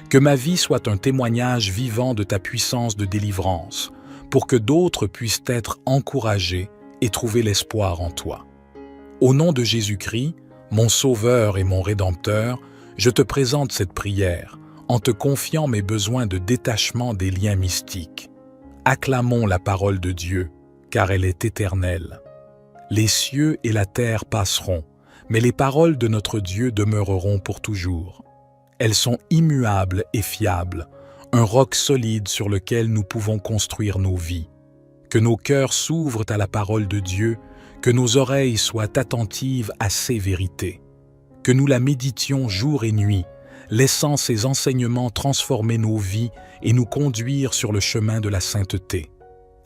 Que ma vie soit un témoignage vivant de ta puissance de délivrance, pour que d'autres puissent être encouragés et trouver l'espoir en toi. Au nom de Jésus-Christ, mon Sauveur et mon Rédempteur, je te présente cette prière, en te confiant mes besoins de détachement des liens mystiques. Acclamons la parole de Dieu, car elle est éternelle. Les cieux et la terre passeront, mais les paroles de notre Dieu demeureront pour toujours. Elles sont immuables et fiables, un roc solide sur lequel nous pouvons construire nos vies. Que nos cœurs s'ouvrent à la parole de Dieu, que nos oreilles soient attentives à ses vérités. Que nous la méditions jour et nuit, laissant ses enseignements transformer nos vies et nous conduire sur le chemin de la sainteté.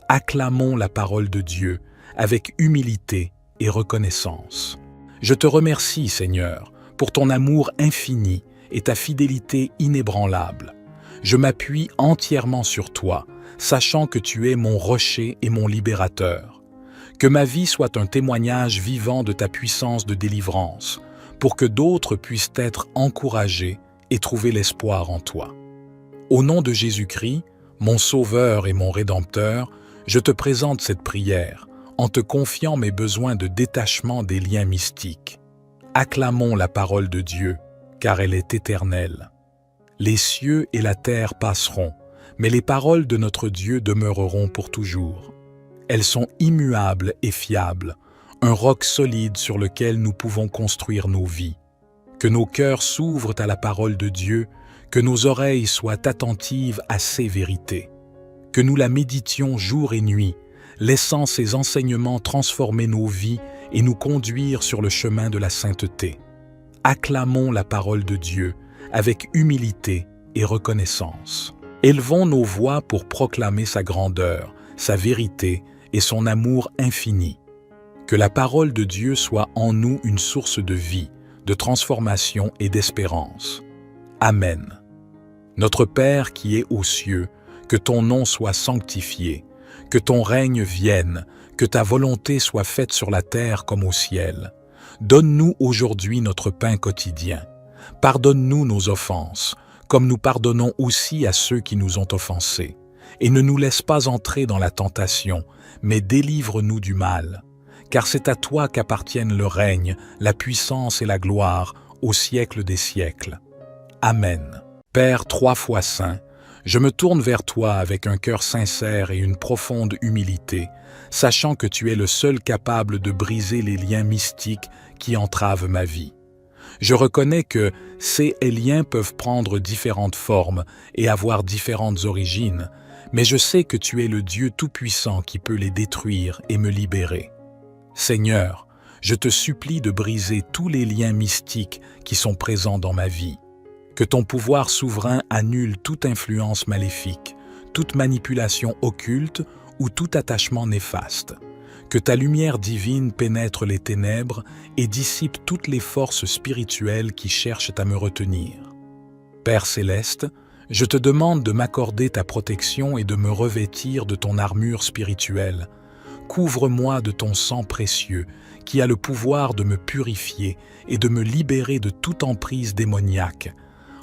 Acclamons la parole de Dieu avec humilité et reconnaissance. Je te remercie, Seigneur, pour ton amour infini et ta fidélité inébranlable. Je m'appuie entièrement sur toi, sachant que tu es mon rocher et mon libérateur. Que ma vie soit un témoignage vivant de ta puissance de délivrance, pour que d'autres puissent être encouragés et trouver l'espoir en toi. Au nom de Jésus-Christ, mon Sauveur et mon Rédempteur, je te présente cette prière, en te confiant mes besoins de détachement des liens mystiques. Acclamons la parole de Dieu, car elle est éternelle. Les cieux et la terre passeront, mais les paroles de notre Dieu demeureront pour toujours. Elles sont immuables et fiables, un roc solide sur lequel nous pouvons construire nos vies. Que nos cœurs s'ouvrent à la parole de Dieu, que nos oreilles soient attentives à ses vérités. Que nous la méditions jour et nuit, laissant ses enseignements transformer nos vies et nous conduire sur le chemin de la sainteté. Acclamons la parole de Dieu avec humilité et reconnaissance. Élevons nos voix pour proclamer sa grandeur, sa vérité et son amour infini. Que la parole de Dieu soit en nous une source de vie, de transformation et d'espérance. Amen. Notre Père qui es aux cieux, que ton nom soit sanctifié, que ton règne vienne, que ta volonté soit faite sur la terre comme au ciel. Donne-nous aujourd'hui notre pain quotidien. Pardonne-nous nos offenses, comme nous pardonnons aussi à ceux qui nous ont offensés. Et ne nous laisse pas entrer dans la tentation, mais délivre-nous du mal. Car c'est à toi qu'appartiennent le règne, la puissance et la gloire, au siècle des siècles. Amen. Père 3 fois saint, je me tourne vers toi avec un cœur sincère et une profonde humilité, sachant que tu es le seul capable de briser les liens mystiques qui entravent ma vie. Je reconnais que ces liens peuvent prendre différentes formes et avoir différentes origines, mais je sais que tu es le Dieu Tout-Puissant qui peut les détruire et me libérer. Seigneur, je te supplie de briser tous les liens mystiques qui sont présents dans ma vie. Que ton pouvoir souverain annule toute influence maléfique, toute manipulation occulte ou tout attachement néfaste. Que ta lumière divine pénètre les ténèbres et dissipe toutes les forces spirituelles qui cherchent à me retenir. Père céleste, je te demande de m'accorder ta protection et de me revêtir de ton armure spirituelle. Couvre-moi de ton sang précieux, qui a le pouvoir de me purifier et de me libérer de toute emprise démoniaque.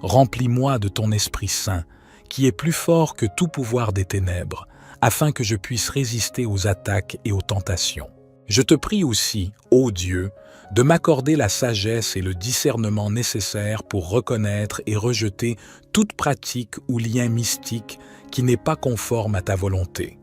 Remplis-moi de ton Esprit Saint, qui est plus fort que tout pouvoir des ténèbres, afin que je puisse résister aux attaques et aux tentations. Je te prie aussi, ô Dieu, de m'accorder la sagesse et le discernement nécessaires pour reconnaître et rejeter toute pratique ou lien mystique qui n'est pas conforme à ta volonté.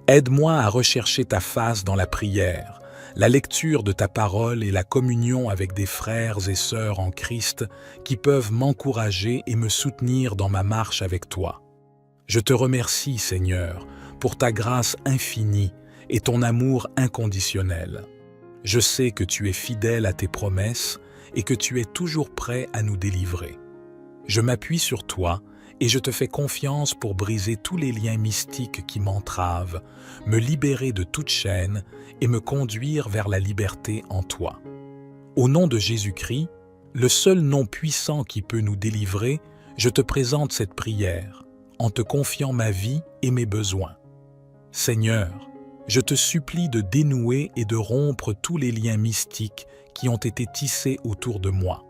Aide-moi à rechercher ta face dans la prière, la lecture de ta parole et la communion avec des frères et sœurs en Christ qui peuvent m'encourager et me soutenir dans ma marche avec toi. Je te remercie, Seigneur, pour ta grâce infinie et ton amour inconditionnel. Je sais que tu es fidèle à tes promesses et que tu es toujours prêt à nous délivrer. Je m'appuie sur toi et je te fais confiance pour briser tous les liens mystiques qui m'entravent, me libérer de toute chaîne et me conduire vers la liberté en toi. Au nom de Jésus-Christ, le seul nom puissant qui peut nous délivrer, je te présente cette prière, en te confiant ma vie et mes besoins. Seigneur, je te supplie de dénouer et de rompre tous les liens mystiques qui ont été tissés autour de moi.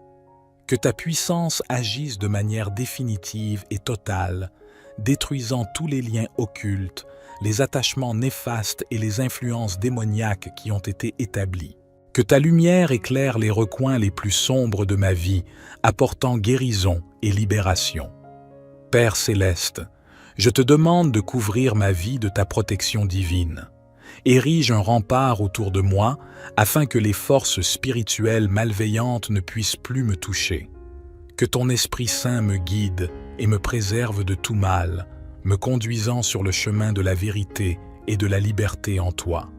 Que ta puissance agisse de manière définitive et totale, détruisant tous les liens occultes, les attachements néfastes et les influences démoniaques qui ont été établis. Que ta lumière éclaire les recoins les plus sombres de ma vie, apportant guérison et libération. Père céleste, je te demande de couvrir ma vie de ta protection divine. Érige un rempart autour de moi afin que les forces spirituelles malveillantes ne puissent plus me toucher. Que ton Esprit Saint me guide et me préserve de tout mal, me conduisant sur le chemin de la vérité et de la liberté en toi.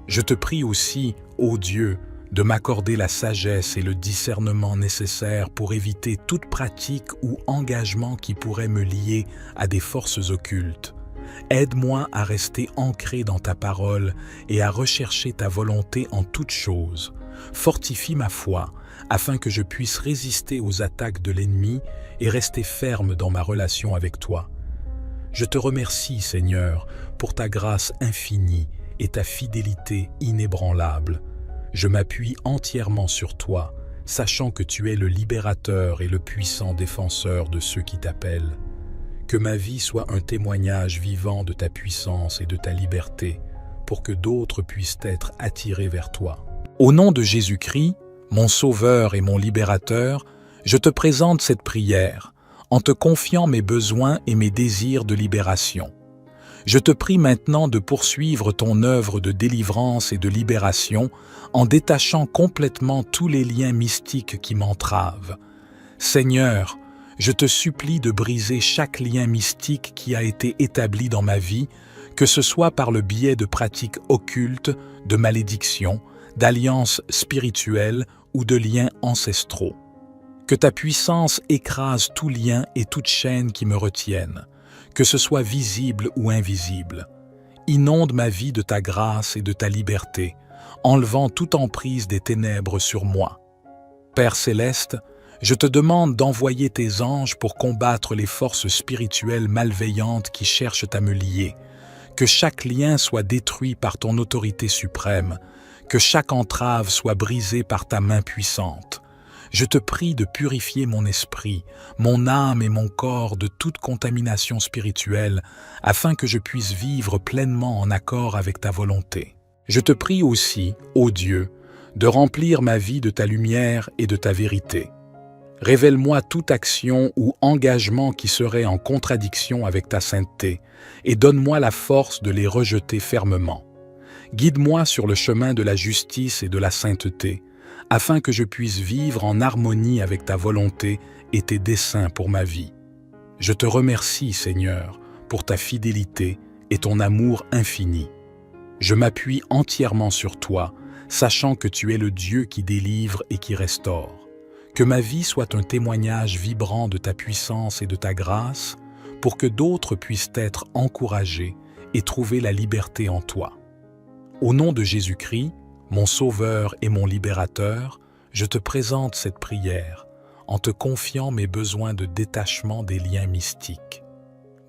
Je te prie aussi, ô Dieu, de m'accorder la sagesse et le discernement nécessaires pour éviter toute pratique ou engagement qui pourrait me lier à des forces occultes. Aide-moi à rester ancré dans ta parole et à rechercher ta volonté en toutes choses. Fortifie ma foi, afin que je puisse résister aux attaques de l'ennemi et rester ferme dans ma relation avec toi. Je te remercie, Seigneur, pour ta grâce infinie et ta fidélité inébranlable. Je m'appuie entièrement sur toi, sachant que tu es le libérateur et le puissant défenseur de ceux qui t'appellent. Que ma vie soit un témoignage vivant de ta puissance et de ta liberté, pour que d'autres puissent être attirés vers toi. Au nom de Jésus-Christ, mon Sauveur et mon Libérateur, je te présente cette prière, en te confiant mes besoins et mes désirs de libération. Je te prie maintenant de poursuivre ton œuvre de délivrance et de libération en détachant complètement tous les liens mystiques qui m'entravent. Seigneur, je te supplie de briser chaque lien mystique qui a été établi dans ma vie, que ce soit par le biais de pratiques occultes, de malédictions, d'alliances spirituelles ou de liens ancestraux. Que ta puissance écrase tout lien et toute chaîne qui me retiennent, que ce soit visible ou invisible. Inonde ma vie de ta grâce et de ta liberté, enlevant toute emprise des ténèbres sur moi. Père céleste, je te demande d'envoyer tes anges pour combattre les forces spirituelles malveillantes qui cherchent à me lier. Que chaque lien soit détruit par ton autorité suprême, que chaque entrave soit brisée par ta main puissante. Je te prie de purifier mon esprit, mon âme et mon corps de toute contamination spirituelle, afin que je puisse vivre pleinement en accord avec ta volonté. Je te prie aussi, ô Dieu, de remplir ma vie de ta lumière et de ta vérité. Révèle-moi toute action ou engagement qui serait en contradiction avec ta sainteté, et donne-moi la force de les rejeter fermement. Guide-moi sur le chemin de la justice et de la sainteté, afin que je puisse vivre en harmonie avec ta volonté et tes desseins pour ma vie. Je te remercie, Seigneur, pour ta fidélité et ton amour infini. Je m'appuie entièrement sur toi, sachant que tu es le Dieu qui délivre et qui restaure. Que ma vie soit un témoignage vibrant de ta puissance et de ta grâce, pour que d'autres puissent être encouragés et trouver la liberté en toi. Au nom de Jésus-Christ, mon Sauveur et mon Libérateur, je te présente cette prière en te confiant mes besoins de détachement des liens mystiques.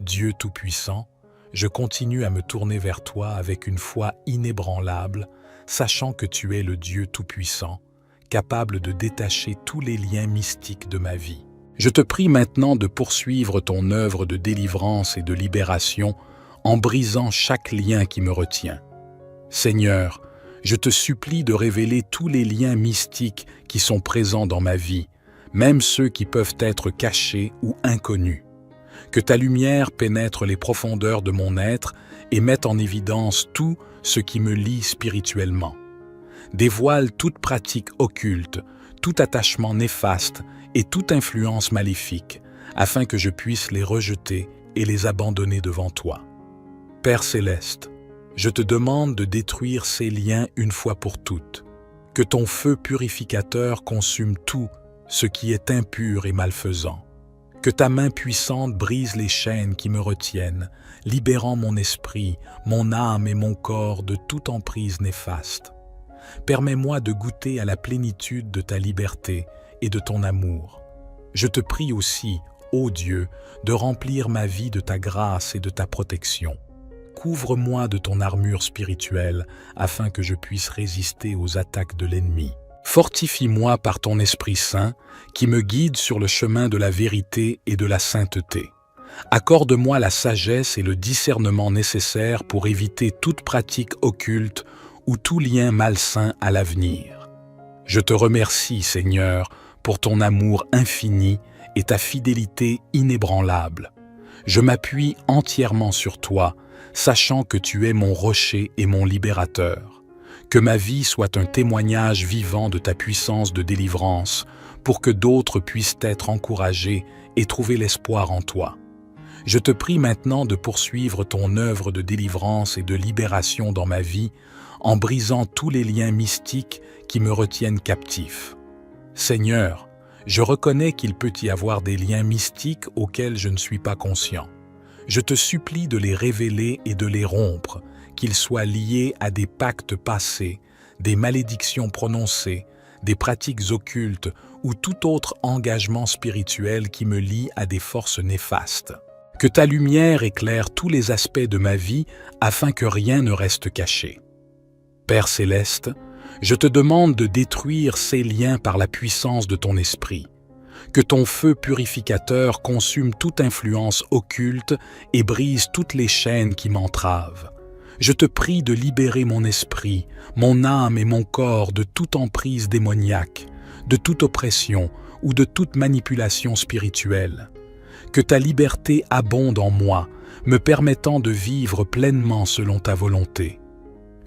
Dieu Tout-Puissant, je continue à me tourner vers toi avec une foi inébranlable, sachant que tu es le Dieu Tout-Puissant, capable de détacher tous les liens mystiques de ma vie. Je te prie maintenant de poursuivre ton œuvre de délivrance et de libération en brisant chaque lien qui me retient. Seigneur, je te supplie de révéler tous les liens mystiques qui sont présents dans ma vie, même ceux qui peuvent être cachés ou inconnus. Que ta lumière pénètre les profondeurs de mon être et mette en évidence tout ce qui me lie spirituellement. Dévoile toute pratique occulte, tout attachement néfaste et toute influence maléfique, afin que je puisse les rejeter et les abandonner devant toi. Père céleste, je te demande de détruire ces liens une fois pour toutes. Que ton feu purificateur consume tout ce qui est impur et malfaisant. Que ta main puissante brise les chaînes qui me retiennent, libérant mon esprit, mon âme et mon corps de toute emprise néfaste. Permets-moi de goûter à la plénitude de ta liberté et de ton amour. Je te prie aussi, ô Dieu, de remplir ma vie de ta grâce et de ta protection. Couvre-moi de ton armure spirituelle afin que je puisse résister aux attaques de l'ennemi. Fortifie-moi par ton Esprit Saint qui me guide sur le chemin de la vérité et de la sainteté. Accorde-moi la sagesse et le discernement nécessaires pour éviter toute pratique occulte ou tout lien malsain à l'avenir. Je te remercie, Seigneur, pour ton amour infini et ta fidélité inébranlable. Je m'appuie entièrement sur toi, sachant que tu es mon rocher et mon libérateur. Que ma vie soit un témoignage vivant de ta puissance de délivrance, pour que d'autres puissent être encouragés et trouver l'espoir en toi. Je te prie maintenant de poursuivre ton œuvre de délivrance et de libération dans ma vie, en brisant tous les liens mystiques qui me retiennent captif. Seigneur, je reconnais qu'il peut y avoir des liens mystiques auxquels je ne suis pas conscient. Je te supplie de les révéler et de les rompre, qu'ils soient liés à des pactes passés, des malédictions prononcées, des pratiques occultes ou tout autre engagement spirituel qui me lie à des forces néfastes. Que ta lumière éclaire tous les aspects de ma vie afin que rien ne reste caché. Père céleste, je te demande de détruire ces liens par la puissance de ton esprit. Que ton feu purificateur consume toute influence occulte et brise toutes les chaînes qui m'entravent. Je te prie de libérer mon esprit, mon âme et mon corps de toute emprise démoniaque, de toute oppression ou de toute manipulation spirituelle. Que ta liberté abonde en moi, me permettant de vivre pleinement selon ta volonté.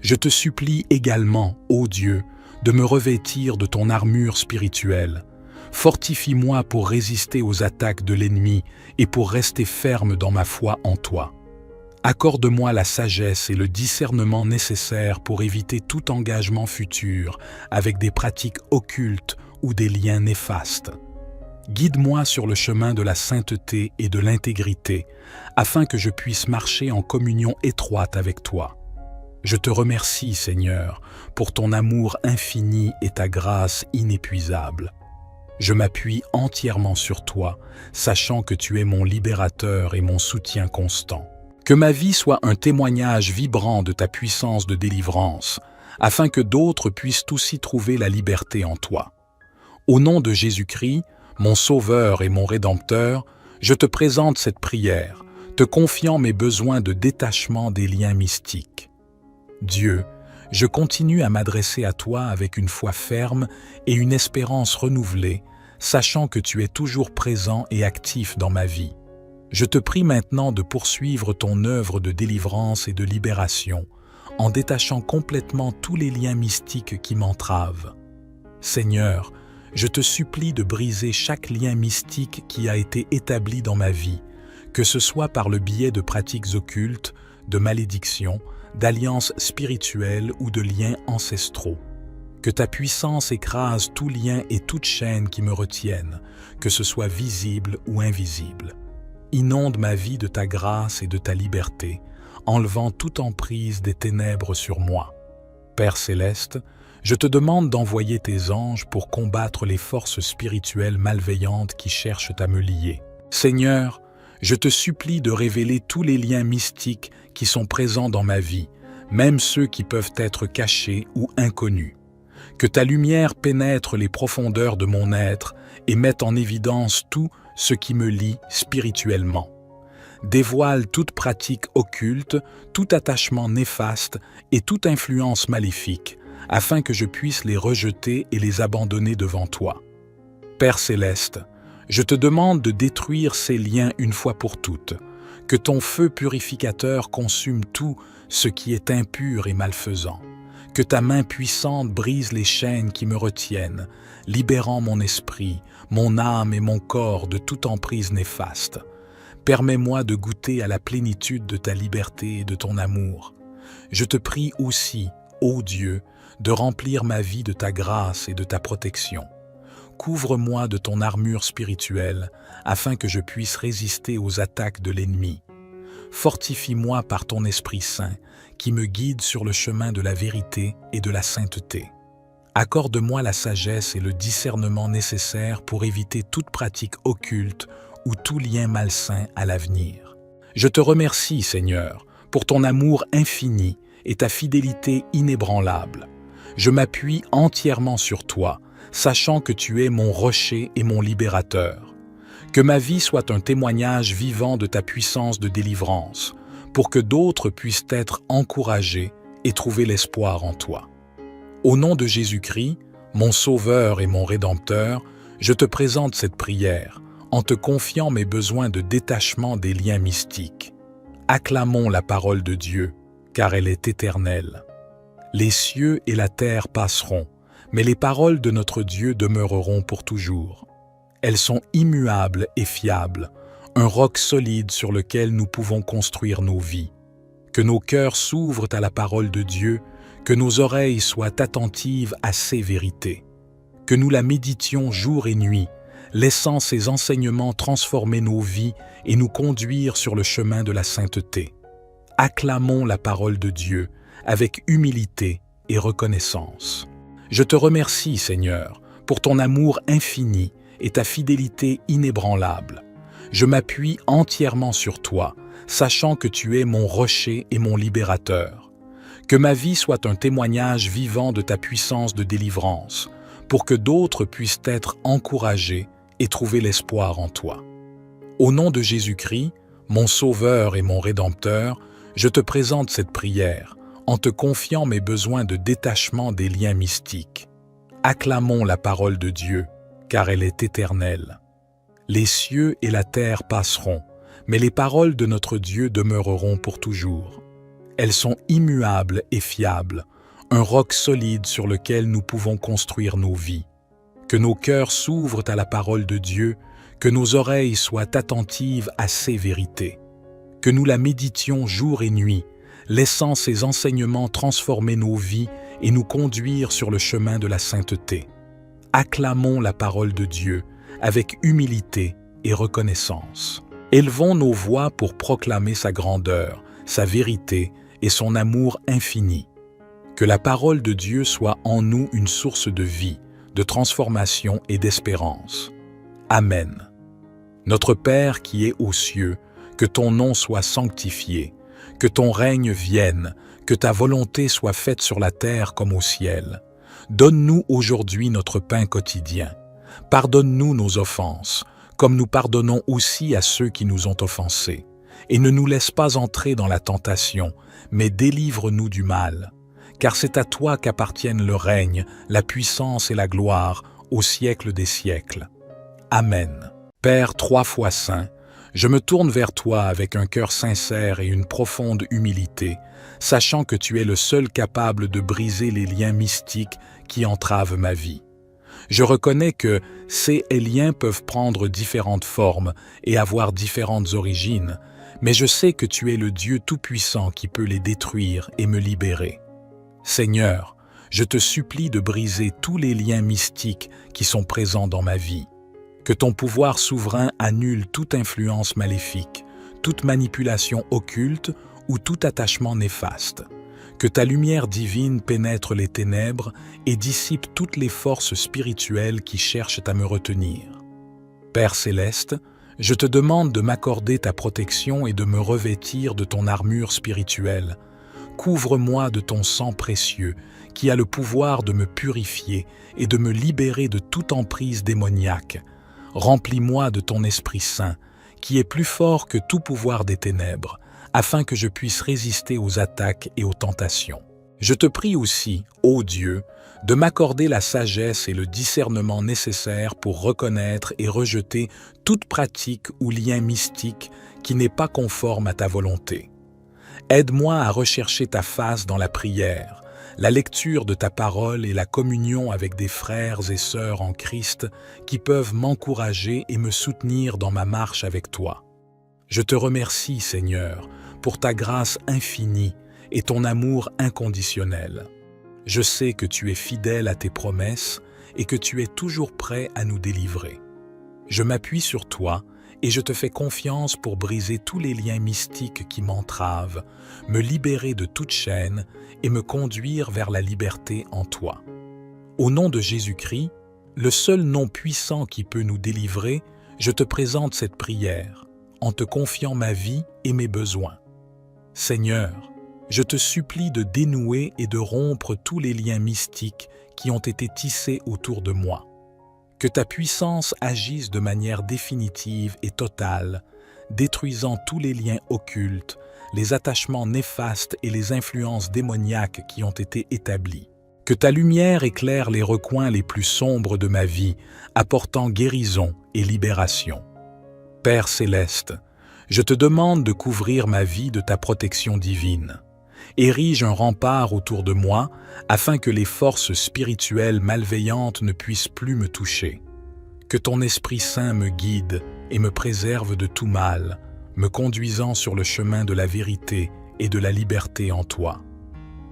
Je te supplie également, ô Dieu, de me revêtir de ton armure spirituelle. Fortifie-moi pour résister aux attaques de l'ennemi et pour rester ferme dans ma foi en toi. Accorde-moi la sagesse et le discernement nécessaires pour éviter tout engagement futur avec des pratiques occultes ou des liens néfastes. Guide-moi sur le chemin de la sainteté et de l'intégrité, afin que je puisse marcher en communion étroite avec toi. Je te remercie, Seigneur, pour ton amour infini et ta grâce inépuisable. Je m'appuie entièrement sur toi, sachant que tu es mon libérateur et mon soutien constant. Que ma vie soit un témoignage vibrant de ta puissance de délivrance, afin que d'autres puissent aussi trouver la liberté en toi. Au nom de Jésus-Christ, mon Sauveur et mon Rédempteur, je te présente cette prière, te confiant mes besoins de détachement des liens mystiques. Dieu, je continue à m'adresser à toi avec une foi ferme et une espérance renouvelée, sachant que tu es toujours présent et actif dans ma vie. Je te prie maintenant de poursuivre ton œuvre de délivrance et de libération, en détachant complètement tous les liens mystiques qui m'entravent. Seigneur, je te supplie de briser chaque lien mystique qui a été établi dans ma vie, que ce soit par le biais de pratiques occultes, de malédictions, d'alliances spirituelles ou de liens ancestraux. Que ta puissance écrase tout lien et toute chaîne qui me retiennent, que ce soit visible ou invisible. Inonde ma vie de ta grâce et de ta liberté, enlevant toute emprise des ténèbres sur moi. Père céleste, je te demande d'envoyer tes anges pour combattre les forces spirituelles malveillantes qui cherchent à me lier. Seigneur, je te supplie de révéler tous les liens mystiques qui sont présents dans ma vie, même ceux qui peuvent être cachés ou inconnus. Que ta lumière pénètre les profondeurs de mon être et mette en évidence tout ce qui me lie spirituellement. Dévoile toute pratique occulte, tout attachement néfaste et toute influence maléfique, afin que je puisse les rejeter et les abandonner devant toi. Père céleste, je te demande de détruire ces liens une fois pour toutes, que ton feu purificateur consume tout ce qui est impur et malfaisant, que ta main puissante brise les chaînes qui me retiennent, libérant mon esprit, mon âme et mon corps de toute emprise néfaste. Permets-moi de goûter à la plénitude de ta liberté et de ton amour. Je te prie aussi, ô Dieu, de remplir ma vie de ta grâce et de ta protection. Couvre-moi de ton armure spirituelle, afin que je puisse résister aux attaques de l'ennemi. Fortifie-moi par ton Esprit Saint, qui me guide sur le chemin de la vérité et de la sainteté. Accorde-moi la sagesse et le discernement nécessaires pour éviter toute pratique occulte ou tout lien malsain à l'avenir. Je te remercie, Seigneur, pour ton amour infini et ta fidélité inébranlable. Je m'appuie entièrement sur toi, sachant que tu es mon rocher et mon libérateur. Que ma vie soit un témoignage vivant de ta puissance de délivrance, pour que d'autres puissent être encouragés et trouver l'espoir en toi. Au nom de Jésus-Christ, mon Sauveur et mon Rédempteur, je te présente cette prière, en te confiant mes besoins de détachement des liens mystiques. Acclamons la parole de Dieu, car elle est éternelle. Les cieux et la terre passeront, mais les paroles de notre Dieu demeureront pour toujours. Elles sont immuables et fiables, un roc solide sur lequel nous pouvons construire nos vies. Que nos cœurs s'ouvrent à la parole de Dieu, que nos oreilles soient attentives à ses vérités. Que nous la méditions jour et nuit, laissant ses enseignements transformer nos vies et nous conduire sur le chemin de la sainteté. Acclamons la parole de Dieu avec humilité et reconnaissance. Je te remercie, Seigneur, pour ton amour infini et ta fidélité inébranlable. Je m'appuie entièrement sur toi, sachant que tu es mon rocher et mon libérateur. Que ma vie soit un témoignage vivant de ta puissance de délivrance, pour que d'autres puissent être encouragés et trouver l'espoir en toi. Au nom de Jésus-Christ, mon Sauveur et mon Rédempteur, je te présente cette prière, en te confiant mes besoins de détachement des liens mystiques. Acclamons la parole de Dieu, car elle est éternelle. Les cieux et la terre passeront, mais les paroles de notre Dieu demeureront pour toujours. Elles sont immuables et fiables, un roc solide sur lequel nous pouvons construire nos vies. Que nos cœurs s'ouvrent à la parole de Dieu, que nos oreilles soient attentives à ses vérités. Que nous la méditions jour et nuit, laissant ses enseignements transformer nos vies et nous conduire sur le chemin de la sainteté. Acclamons la parole de Dieu avec humilité et reconnaissance. Élevons nos voix pour proclamer sa grandeur, sa vérité et son amour infini. Que la parole de Dieu soit en nous une source de vie, de transformation et d'espérance. Amen. Notre Père qui es aux cieux, que ton nom soit sanctifié, que ton règne vienne, que ta volonté soit faite sur la terre comme au ciel. Donne-nous aujourd'hui notre pain quotidien. Pardonne-nous nos offenses, comme nous pardonnons aussi à ceux qui nous ont offensés. Et ne nous laisse pas entrer dans la tentation, mais délivre-nous du mal. Car c'est à toi qu'appartiennent le règne, la puissance et la gloire, au siècle des siècles. Amen. Père 3 fois saint, je me tourne vers toi avec un cœur sincère et une profonde humilité, sachant que tu es le seul capable de briser les liens mystiques qui entravent ma vie. Je reconnais que ces liens peuvent prendre différentes formes et avoir différentes origines, mais je sais que tu es le Dieu Tout-Puissant qui peut les détruire et me libérer. Seigneur, je te supplie de briser tous les liens mystiques qui sont présents dans ma vie. Que ton pouvoir souverain annule toute influence maléfique, toute manipulation occulte ou tout attachement néfaste. Que ta lumière divine pénètre les ténèbres et dissipe toutes les forces spirituelles qui cherchent à me retenir. Père céleste, je te demande de m'accorder ta protection et de me revêtir de ton armure spirituelle. Couvre-moi de ton sang précieux, qui a le pouvoir de me purifier et de me libérer de toute emprise démoniaque. Remplis-moi de ton Esprit Saint, qui est plus fort que tout pouvoir des ténèbres, afin que je puisse résister aux attaques et aux tentations. Je te prie aussi, ô Dieu, de m'accorder la sagesse et le discernement nécessaires pour reconnaître et rejeter toute pratique ou lien mystique qui n'est pas conforme à ta volonté. Aide-moi à rechercher ta face dans la prière, la lecture de ta parole et la communion avec des frères et sœurs en Christ qui peuvent m'encourager et me soutenir dans ma marche avec toi. Je te remercie, Seigneur, pour ta grâce infinie et ton amour inconditionnel. Je sais que tu es fidèle à tes promesses et que tu es toujours prêt à nous délivrer. Je m'appuie sur toi et je te fais confiance pour briser tous les liens mystiques qui m'entravent, me libérer de toute chaîne et me conduire vers la liberté en toi. Au nom de Jésus-Christ, le seul nom puissant qui peut nous délivrer, je te présente cette prière, en te confiant ma vie et mes besoins. Seigneur, je te supplie de dénouer et de rompre tous les liens mystiques qui ont été tissés autour de moi. Que ta puissance agisse de manière définitive et totale, détruisant tous les liens occultes, les attachements néfastes et les influences démoniaques qui ont été établis. Que ta lumière éclaire les recoins les plus sombres de ma vie, apportant guérison et libération. Père céleste, je te demande de couvrir ma vie de ta protection divine. Érige un rempart autour de moi afin que les forces spirituelles malveillantes ne puissent plus me toucher. Que ton Esprit Saint me guide et me préserve de tout mal, me conduisant sur le chemin de la vérité et de la liberté en toi.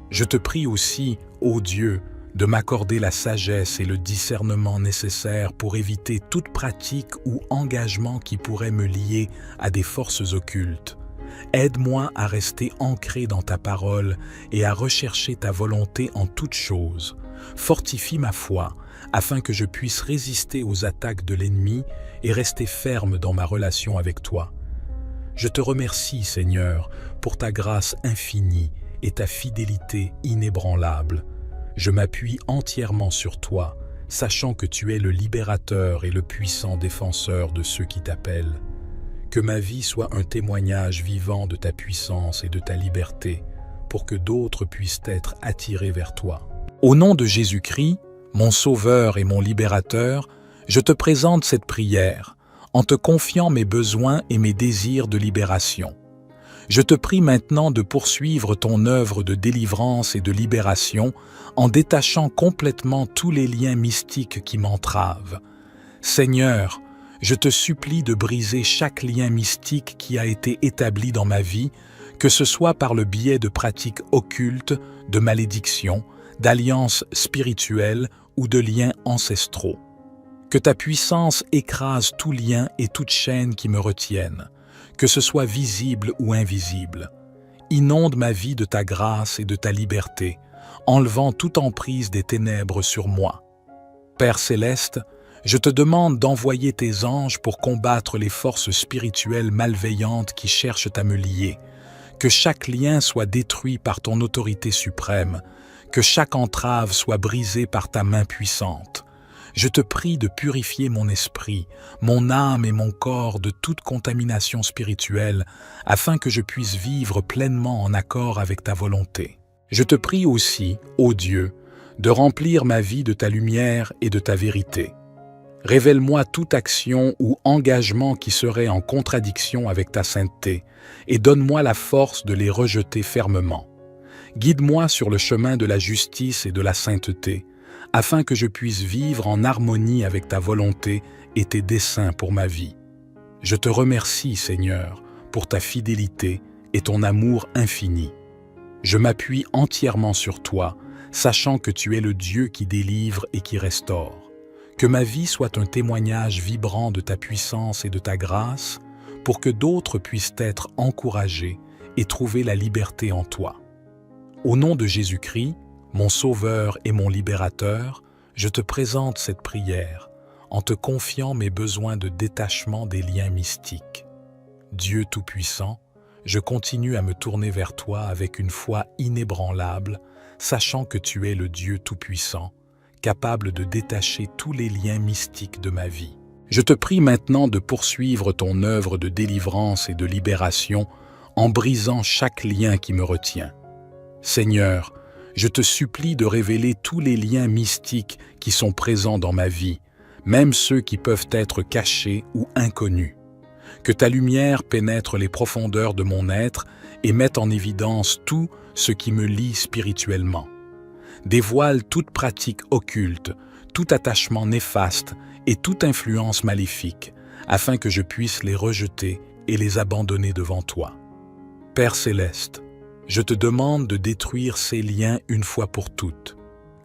Je te prie aussi, ô Dieu, de m'accorder la sagesse et le discernement nécessaires pour éviter toute pratique ou engagement qui pourrait me lier à des forces occultes. Aide-moi à rester ancré dans ta parole et à rechercher ta volonté en toutes choses. Fortifie ma foi, afin que je puisse résister aux attaques de l'ennemi et rester ferme dans ma relation avec toi. Je te remercie, Seigneur, pour ta grâce infinie et ta fidélité inébranlable. Je m'appuie entièrement sur toi, sachant que tu es le libérateur et le puissant défenseur de ceux qui t'appellent. Que ma vie soit un témoignage vivant de ta puissance et de ta liberté, pour que d'autres puissent être attirés vers toi. Au nom de Jésus-Christ, mon Sauveur et mon Libérateur, je te présente cette prière, en te confiant mes besoins et mes désirs de libération. Je te prie maintenant de poursuivre ton œuvre de délivrance et de libération en détachant complètement tous les liens mystiques qui m'entravent. Seigneur, je te supplie de briser chaque lien mystique qui a été établi dans ma vie, que ce soit par le biais de pratiques occultes, de malédictions, d'alliances spirituelles ou de liens ancestraux. Que ta puissance écrase tout lien et toute chaîne qui me retiennent, que ce soit visible ou invisible. Inonde ma vie de ta grâce et de ta liberté, enlevant toute emprise des ténèbres sur moi. Père céleste, je te demande d'envoyer tes anges pour combattre les forces spirituelles malveillantes qui cherchent à me lier. Que chaque lien soit détruit par ton autorité suprême, que chaque entrave soit brisée par ta main puissante. Je te prie de purifier mon esprit, mon âme et mon corps de toute contamination spirituelle, afin que je puisse vivre pleinement en accord avec ta volonté. Je te prie aussi, ô Dieu, de remplir ma vie de ta lumière et de ta vérité. Révèle-moi toute action ou engagement qui serait en contradiction avec ta sainteté, et donne-moi la force de les rejeter fermement. Guide-moi sur le chemin de la justice et de la sainteté, afin que je puisse vivre en harmonie avec ta volonté et tes desseins pour ma vie. Je te remercie, Seigneur, pour ta fidélité et ton amour infini. Je m'appuie entièrement sur toi, sachant que tu es le Dieu qui délivre et qui restaure. Que ma vie soit un témoignage vibrant de ta puissance et de ta grâce, pour que d'autres puissent être encouragés et trouver la liberté en toi. Au nom de Jésus-Christ, mon Sauveur et mon Libérateur, je te présente cette prière en te confiant mes besoins de détachement des liens mystiques. Dieu Tout-Puissant, je continue à me tourner vers toi avec une foi inébranlable, sachant que tu es le Dieu Tout-Puissant, capable de détacher tous les liens mystiques de ma vie. Je te prie maintenant de poursuivre ton œuvre de délivrance et de libération en brisant chaque lien qui me retient. Seigneur, je te supplie de révéler tous les liens mystiques qui sont présents dans ma vie, même ceux qui peuvent être cachés ou inconnus. Que ta lumière pénètre les profondeurs de mon être et mette en évidence tout ce qui me lie spirituellement. Dévoile toute pratique occulte, tout attachement néfaste et toute influence maléfique, afin que je puisse les rejeter et les abandonner devant toi. Père céleste, je te demande de détruire ces liens une fois pour toutes.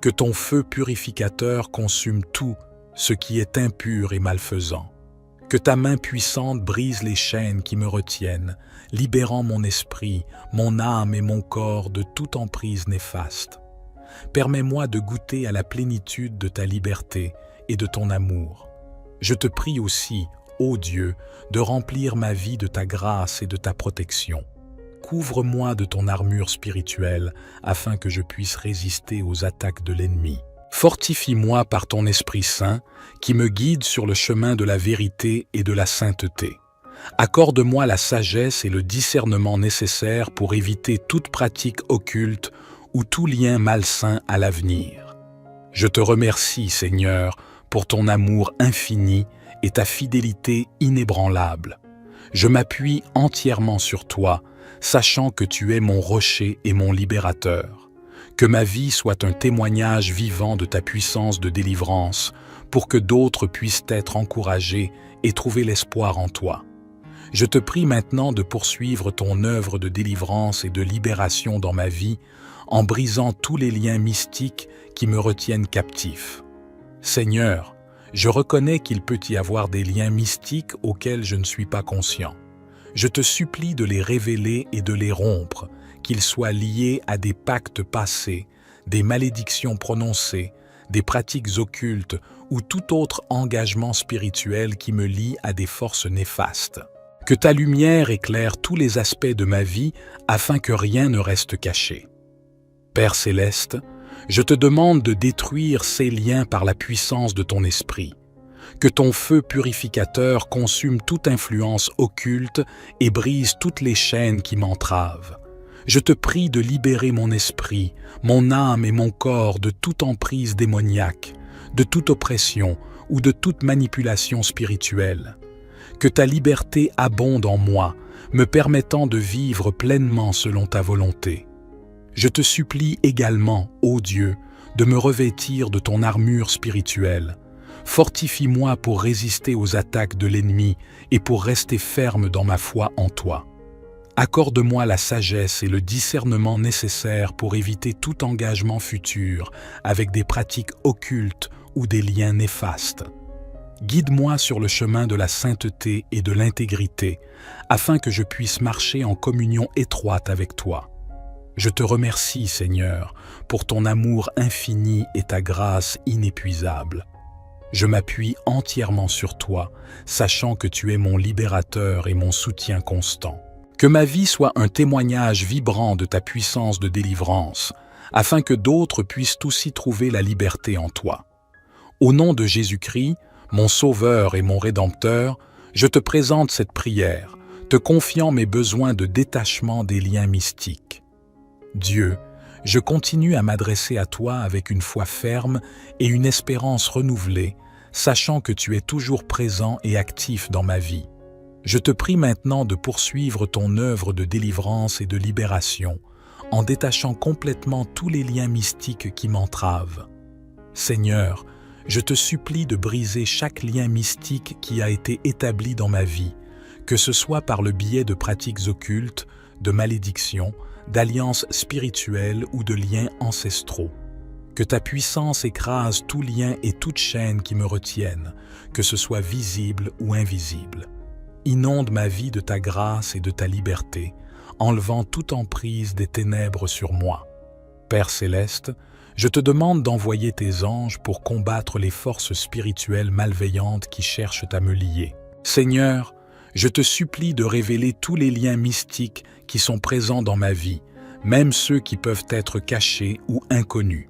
Que ton feu purificateur consume tout ce qui est impur et malfaisant. Que ta main puissante brise les chaînes qui me retiennent, libérant mon esprit, mon âme et mon corps de toute emprise néfaste. Permets-moi de goûter à la plénitude de ta liberté et de ton amour. Je te prie aussi, ô Dieu, de remplir ma vie de ta grâce et de ta protection. Couvre-moi de ton armure spirituelle afin que je puisse résister aux attaques de l'ennemi. Fortifie-moi par ton Esprit Saint qui me guide sur le chemin de la vérité et de la sainteté. Accorde-moi la sagesse et le discernement nécessaires pour éviter toute pratique occulte ou tout lien malsain à l'avenir. Je te remercie, Seigneur, pour ton amour infini et ta fidélité inébranlable. Je m'appuie entièrement sur toi, sachant que tu es mon rocher et mon libérateur. Que ma vie soit un témoignage vivant de ta puissance de délivrance, pour que d'autres puissent être encouragés et trouver l'espoir en toi. Je te prie maintenant de poursuivre ton œuvre de délivrance et de libération dans ma vie, en brisant tous les liens mystiques qui me retiennent captif. Seigneur, je reconnais qu'il peut y avoir des liens mystiques auxquels je ne suis pas conscient. Je te supplie de les révéler et de les rompre, qu'ils soient liés à des pactes passés, des malédictions prononcées, des pratiques occultes ou tout autre engagement spirituel qui me lie à des forces néfastes. Que ta lumière éclaire tous les aspects de ma vie afin que rien ne reste caché. Père céleste, je te demande de détruire ces liens par la puissance de ton esprit. Que ton feu purificateur consume toute influence occulte et brise toutes les chaînes qui m'entravent. Je te prie de libérer mon esprit, mon âme et mon corps de toute emprise démoniaque, de toute oppression ou de toute manipulation spirituelle. Que ta liberté abonde en moi, me permettant de vivre pleinement selon ta volonté. Je te supplie également, ô Dieu, de me revêtir de ton armure spirituelle. Fortifie-moi pour résister aux attaques de l'ennemi et pour rester ferme dans ma foi en toi. Accorde-moi la sagesse et le discernement nécessaires pour éviter tout engagement futur avec des pratiques occultes ou des liens néfastes. Guide-moi sur le chemin de la sainteté et de l'intégrité, afin que je puisse marcher en communion étroite avec toi. Je te remercie, Seigneur, pour ton amour infini et ta grâce inépuisable. Je m'appuie entièrement sur toi, sachant que tu es mon libérateur et mon soutien constant. Que ma vie soit un témoignage vibrant de ta puissance de délivrance, afin que d'autres puissent aussi trouver la liberté en toi. Au nom de Jésus-Christ, mon Sauveur et mon Rédempteur, je te présente cette prière, te confiant mes besoins de détachement des liens mystiques. Dieu, je continue à m'adresser à toi avec une foi ferme et une espérance renouvelée, sachant que tu es toujours présent et actif dans ma vie. Je te prie maintenant de poursuivre ton œuvre de délivrance et de libération, en détachant complètement tous les liens mystiques qui m'entravent. Seigneur, je te supplie de briser chaque lien mystique qui a été établi dans ma vie, que ce soit par le biais de pratiques occultes, de malédictions, d'alliances spirituelles ou de liens ancestraux. Que ta puissance écrase tout lien et toute chaîne qui me retiennent, que ce soit visible ou invisible. Inonde ma vie de ta grâce et de ta liberté, enlevant toute emprise des ténèbres sur moi. Père céleste, je te demande d'envoyer tes anges pour combattre les forces spirituelles malveillantes qui cherchent à me lier. Seigneur, je te supplie de révéler tous les liens mystiques qui sont présents dans ma vie, même ceux qui peuvent être cachés ou inconnus.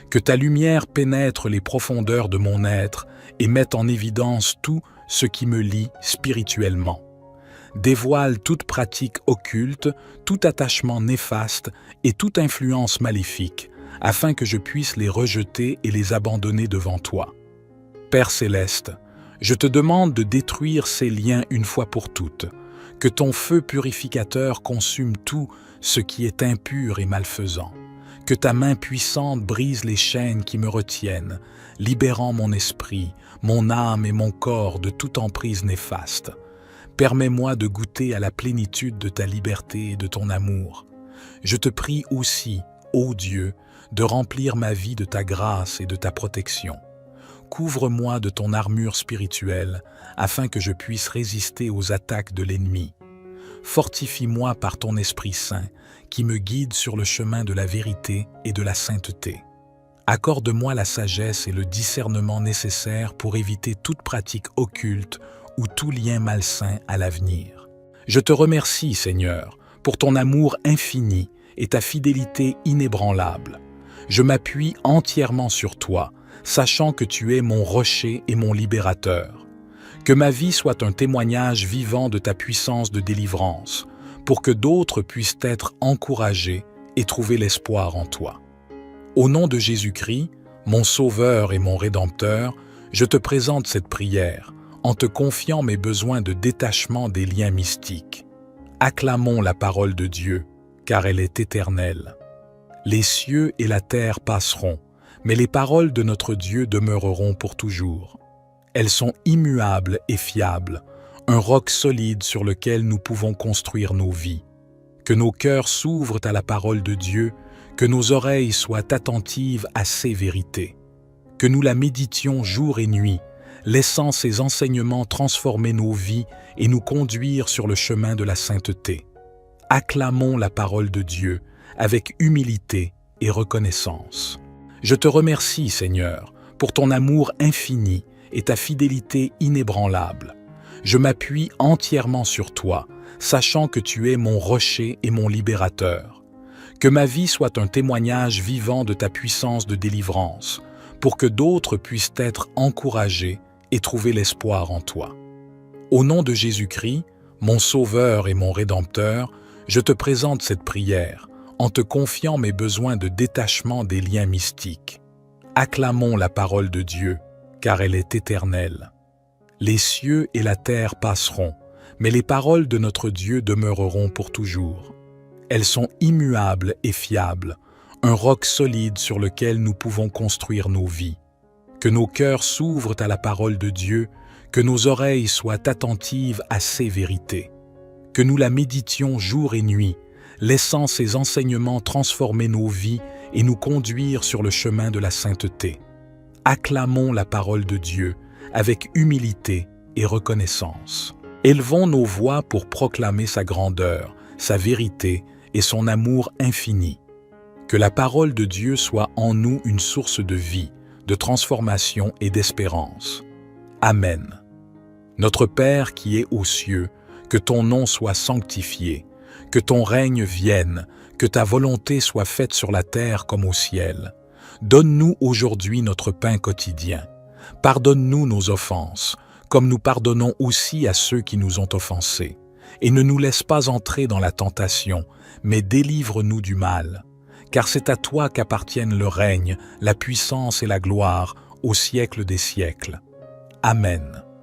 Que ta lumière pénètre les profondeurs de mon être et mette en évidence tout ce qui me lie spirituellement. Dévoile toute pratique occulte, tout attachement néfaste et toute influence maléfique, afin que je puisse les rejeter et les abandonner devant toi. Père céleste, je te demande de détruire ces liens une fois pour toutes, que ton feu purificateur consume tout ce qui est impur et malfaisant, que ta main puissante brise les chaînes qui me retiennent, libérant mon esprit, mon âme et mon corps de toute emprise néfaste. Permets-moi de goûter à la plénitude de ta liberté et de ton amour. Je te prie aussi, ô Dieu, de remplir ma vie de ta grâce et de ta protection. Couvre-moi de ton armure spirituelle, afin que je puisse résister aux attaques de l'ennemi. Fortifie-moi par ton Esprit Saint, qui me guide sur le chemin de la vérité et de la sainteté. Accorde-moi la sagesse et le discernement nécessaires pour éviter toute pratique occulte ou tout lien malsain à l'avenir. Je te remercie, Seigneur, pour ton amour infini et ta fidélité inébranlable. Je m'appuie entièrement sur toi, sachant que tu es mon rocher et mon libérateur. Que ma vie soit un témoignage vivant de ta puissance de délivrance, pour que d'autres puissent être encouragés et trouver l'espoir en toi. Au nom de Jésus-Christ, mon Sauveur et mon Rédempteur, je te présente cette prière, en te confiant mes besoins de détachement des liens mystiques. Acclamons la parole de Dieu, car elle est éternelle. Les cieux et la terre passeront, mais les paroles de notre Dieu demeureront pour toujours. Elles sont immuables et fiables, un roc solide sur lequel nous pouvons construire nos vies. Que nos cœurs s'ouvrent à la parole de Dieu, que nos oreilles soient attentives à ses vérités. Que nous la méditions jour et nuit, laissant ses enseignements transformer nos vies et nous conduire sur le chemin de la sainteté. Acclamons la parole de Dieu avec humilité et reconnaissance. Je te remercie, Seigneur, pour ton amour infini et ta fidélité inébranlable. Je m'appuie entièrement sur toi, sachant que tu es mon rocher et mon libérateur. Que ma vie soit un témoignage vivant de ta puissance de délivrance, pour que d'autres puissent être encouragés et trouver l'espoir en toi. Au nom de Jésus-Christ, mon Sauveur et mon Rédempteur, je te présente cette prière, en te confiant mes besoins de détachement des liens mystiques. Acclamons la parole de Dieu, car elle est éternelle. Les cieux et la terre passeront, mais les paroles de notre Dieu demeureront pour toujours. Elles sont immuables et fiables, un roc solide sur lequel nous pouvons construire nos vies. Que nos cœurs s'ouvrent à la parole de Dieu, que nos oreilles soient attentives à ses vérités. Que nous la méditions jour et nuit, laissant ses enseignements transformer nos vies et nous conduire sur le chemin de la sainteté. Acclamons la parole de Dieu avec humilité et reconnaissance. Élevons nos voix pour proclamer sa grandeur, sa vérité et son amour infini. Que la parole de Dieu soit en nous une source de vie, de transformation et d'espérance. Amen. Notre Père qui es aux cieux, que ton nom soit sanctifié, que ton règne vienne, que ta volonté soit faite sur la terre comme au ciel. Donne-nous aujourd'hui notre pain quotidien. Pardonne-nous nos offenses, comme nous pardonnons aussi à ceux qui nous ont offensés. Et ne nous laisse pas entrer dans la tentation, mais délivre-nous du mal. Car c'est à toi qu'appartiennent le règne, la puissance et la gloire, au siècle des siècles. Amen.